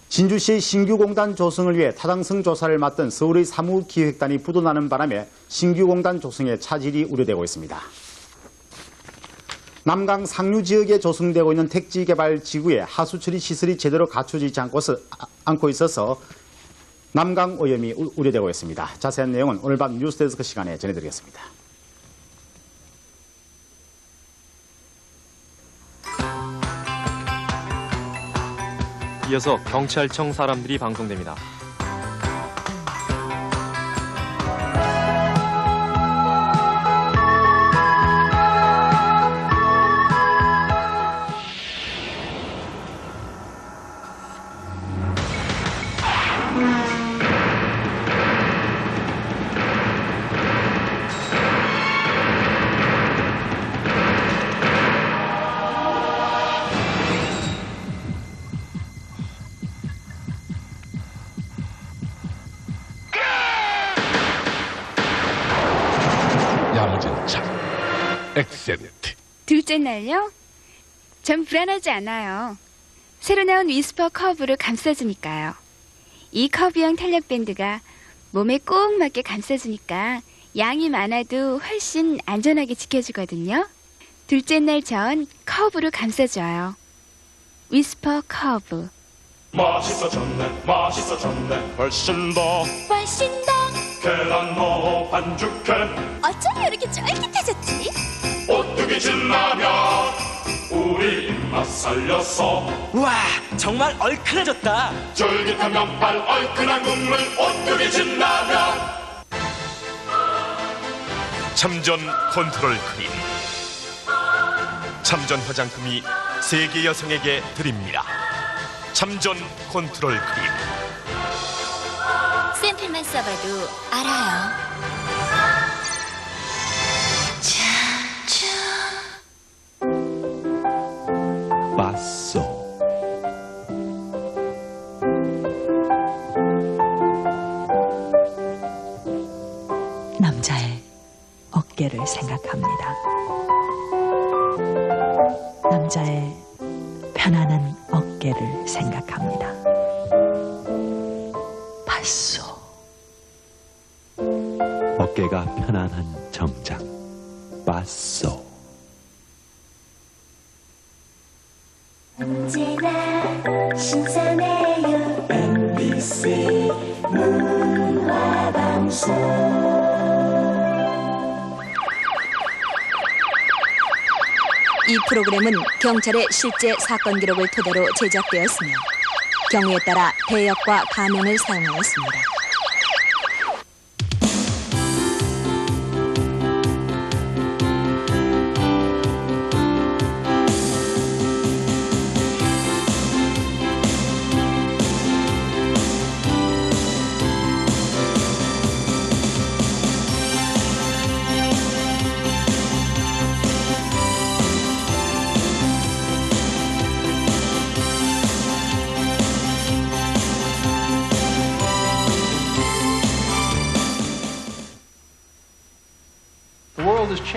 진주시의 신규 공단 조성을 위해 타당성 조사를 맡던 서울의 사무기획단이 부도나는 바람에 신규 공단 조성의 차질이 우려되고 있습니다. 남강 상류 지역에 조성되고 있는 택지개발지구에 하수처리 시설이 제대로 갖춰지지 않고 있어서 남강 오염이 우려되고 있습니다. 자세한 내용은 오늘 밤 뉴스데스크 시간에 전해드리겠습니다. 이어서 경찰청 사람들이 방송됩니다. 엑센트. 둘째 날요? 전 불안하지 않아요. 새로 나온 위스퍼 커브를 감싸주니까요. 이 커브형 탄력밴드가 몸에 꼭 맞게 감싸주니까 양이 많아도 훨씬 안전하게 지켜주거든요. 둘째 날 전 커브를 감싸줘요. 위스퍼 커브. 맛있어졌네, 맛있어졌네. 훨씬 더 계란 넣어 반죽해. 어쩜 이렇게 쫄깃해졌지? 오뚜기 진라면 우리 맛 살렸어. 와, 정말 얼큰해졌다. 쫄깃한 면발 얼큰한 국물 오뚜기진 라면. 참전 컨트롤 크림. 참전 화장품이 세계 여성에게 드립니다. 참전 컨트롤 크림. 샘플만 써봐도 알아요. 맞소. 남자의 어깨를 생각합니다. 남자의 편안한 어깨를 생각합니다. 봤소. 어깨가 편안한 정장. 맞소. 언제나 신선해요. MBC 문화방송. 이 프로그램은 경찰의 실제 사건 기록을 토대로 제작되었으며 경우에 따라 대역과 가명을 사용하였습니다.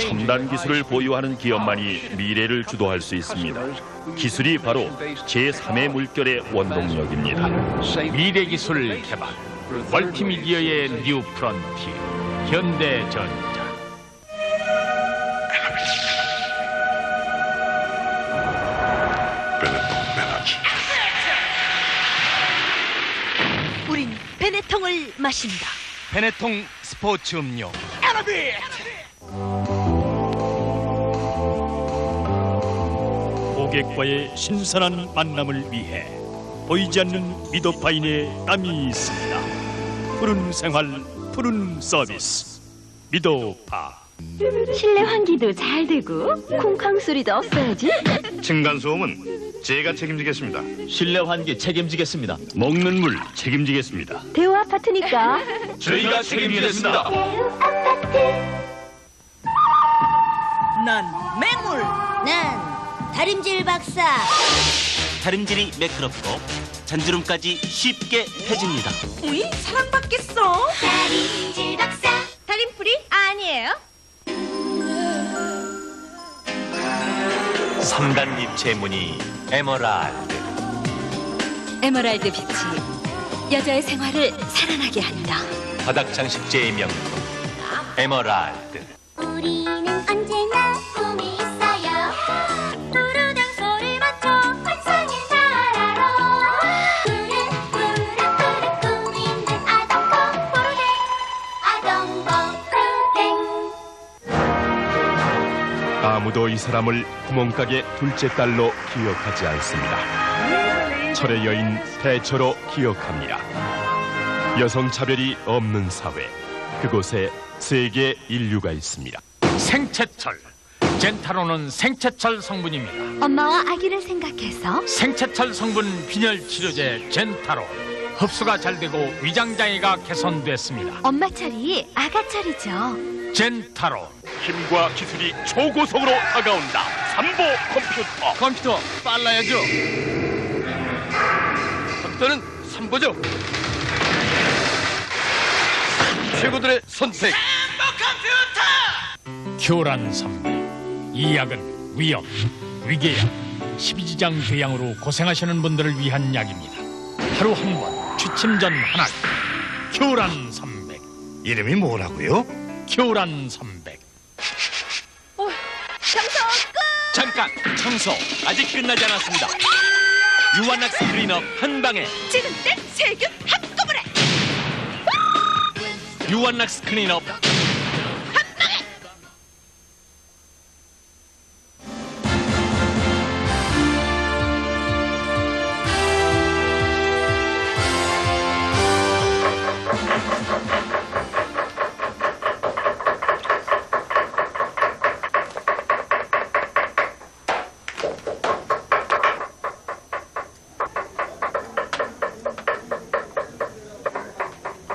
첨단 기술을 보유하는 기업만이 미래를 주도할 수 있습니다. 기술이 바로 제3의 물결의 원동력입니다. 미래 기술 개발. 멀티미디어의 뉴 프론티어. 현대전자. 우린 베네통을 마신다. 베네통 스포츠 음료. 고객과의 신선한 만남을 위해 보이지 않는 미도파인의 땀이 있습니다. 푸른 생활, 푸른 서비스. 미도파. 실내 환기도 잘 되고 쿵쾅 소리도 없어야지. 층간소음은 제가 책임지겠습니다. 실내 환기 책임지겠습니다. 먹는 물 책임지겠습니다. 대우 아파트니까. 저희가 책임지겠습니다. 난 맹물. 난 다림질 박사. 다림질이 매끄럽고 잔주름까지 쉽게 펴집니다. 우이 사랑받겠어. 다림질 박사. 다림풀이 아니에요. 3단 입체 무늬 에메랄드. 에메랄드 빛이 여자의 생활을 살아나게 한다. 바닥 장식제의 명품 에메랄드. 우리는 언제나 꿈이 있어요. 부르장소를 맞춰 환상의 나라로. 푸른 꿈 있는 아동봉 푸르댕. 아동봉 푸르댕. 아무도 이 사람을 구멍가게 둘째 딸로 기억하지 않습니다. 철의 여인 대처로 기억합니다. 여성 차별이 없는 사회. 그곳에 세계 인류가 있습니다. 생채철. 젠타로는 생채철 성분입니다. 엄마와 아기를 생각해서 생채철 성분 빈혈 치료제 젠타로. 흡수가 잘 되고 위장 장애가 개선됐습니다. 엄마 철이 아가 철이죠. 젠타로. 힘과 기술이 초고속으로 다가온다. 삼보 컴퓨터. 컴퓨터 빨라야죠. 컴퓨터는 삼보죠. 최고들의 선택. 교란 선배. 이 약은 위염, 위궤양, 12지장 궤양으로 고생하시는 분들을 위한 약입니다. 하루 한 번 취침 전 하나. 교란 300. 이름이 뭐라고요? 교란 300. 청소 끝. 잠깐 청소 아직 끝나지 않았습니다. 유한낙스 클린업 한 방에. 지금 때 세균 한꺼번에. 유한낙스 클린업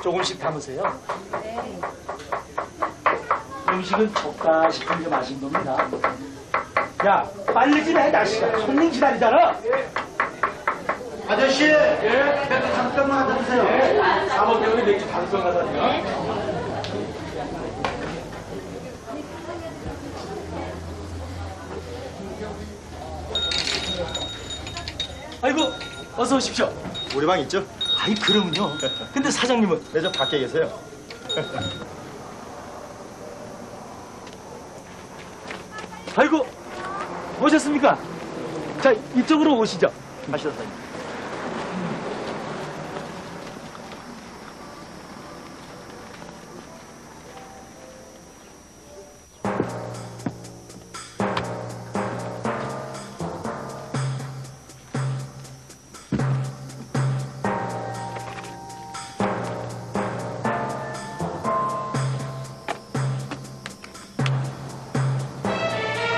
조금씩 담으세요. 음식은 적다 싶은 게 맛인 겁니다. 야, 빨리 좀 해, 날씨가. 손님 기다리잖아. 아저씨! 예? 잠깐만 앉아주세요. 예? 4번 병원에 맥주 5병 가자니요. 아이고, 어서 오십시오. 우리 방 있죠? 아이, 그러면요. 근데 사장님은? 네, 저 밖에 계세요. 아이고, 오셨습니까? 자, 이쪽으로 오시죠. 가시죠, 사장님.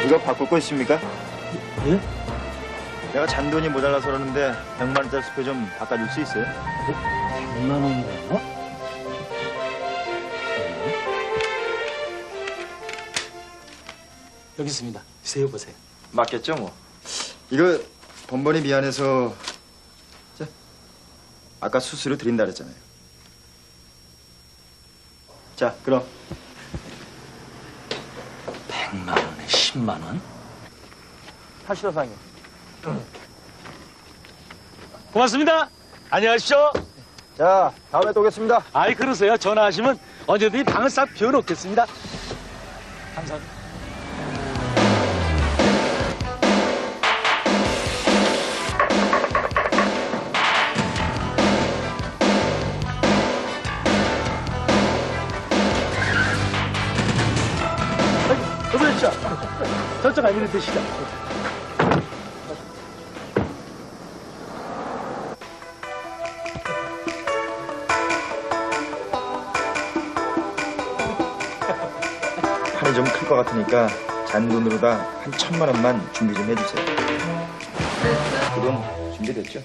이거 바꿀 거 있습니까? 예? 내가 잔돈이 모자라서 그러는데 100만 원짜리 스프레이 좀 바꿔줄 수 있어요? 100만 원이요? 여기 있습니다. 세어보세요. 맞겠죠, 뭐. 이거 번번이 미안해서 자, 아까 수수료 드린다 그랬잖아요. 자, 그럼 100만 원에 10만 원? 하시오, 사장님. 고맙습니다. 안녕하십시오. 자, 다음에 또 오겠습니다. 아이, 그러세요. 전화하시면 언제든지 방을 싹 비워놓겠습니다. 감사합니다. 어서 오십시오. 저쪽 아니면 드시죠. 판이 좀 클 것 같으니까 잔돈으로다 한 1,000만 원만 준비 좀 해주세요. 그 돈 준비됐죠?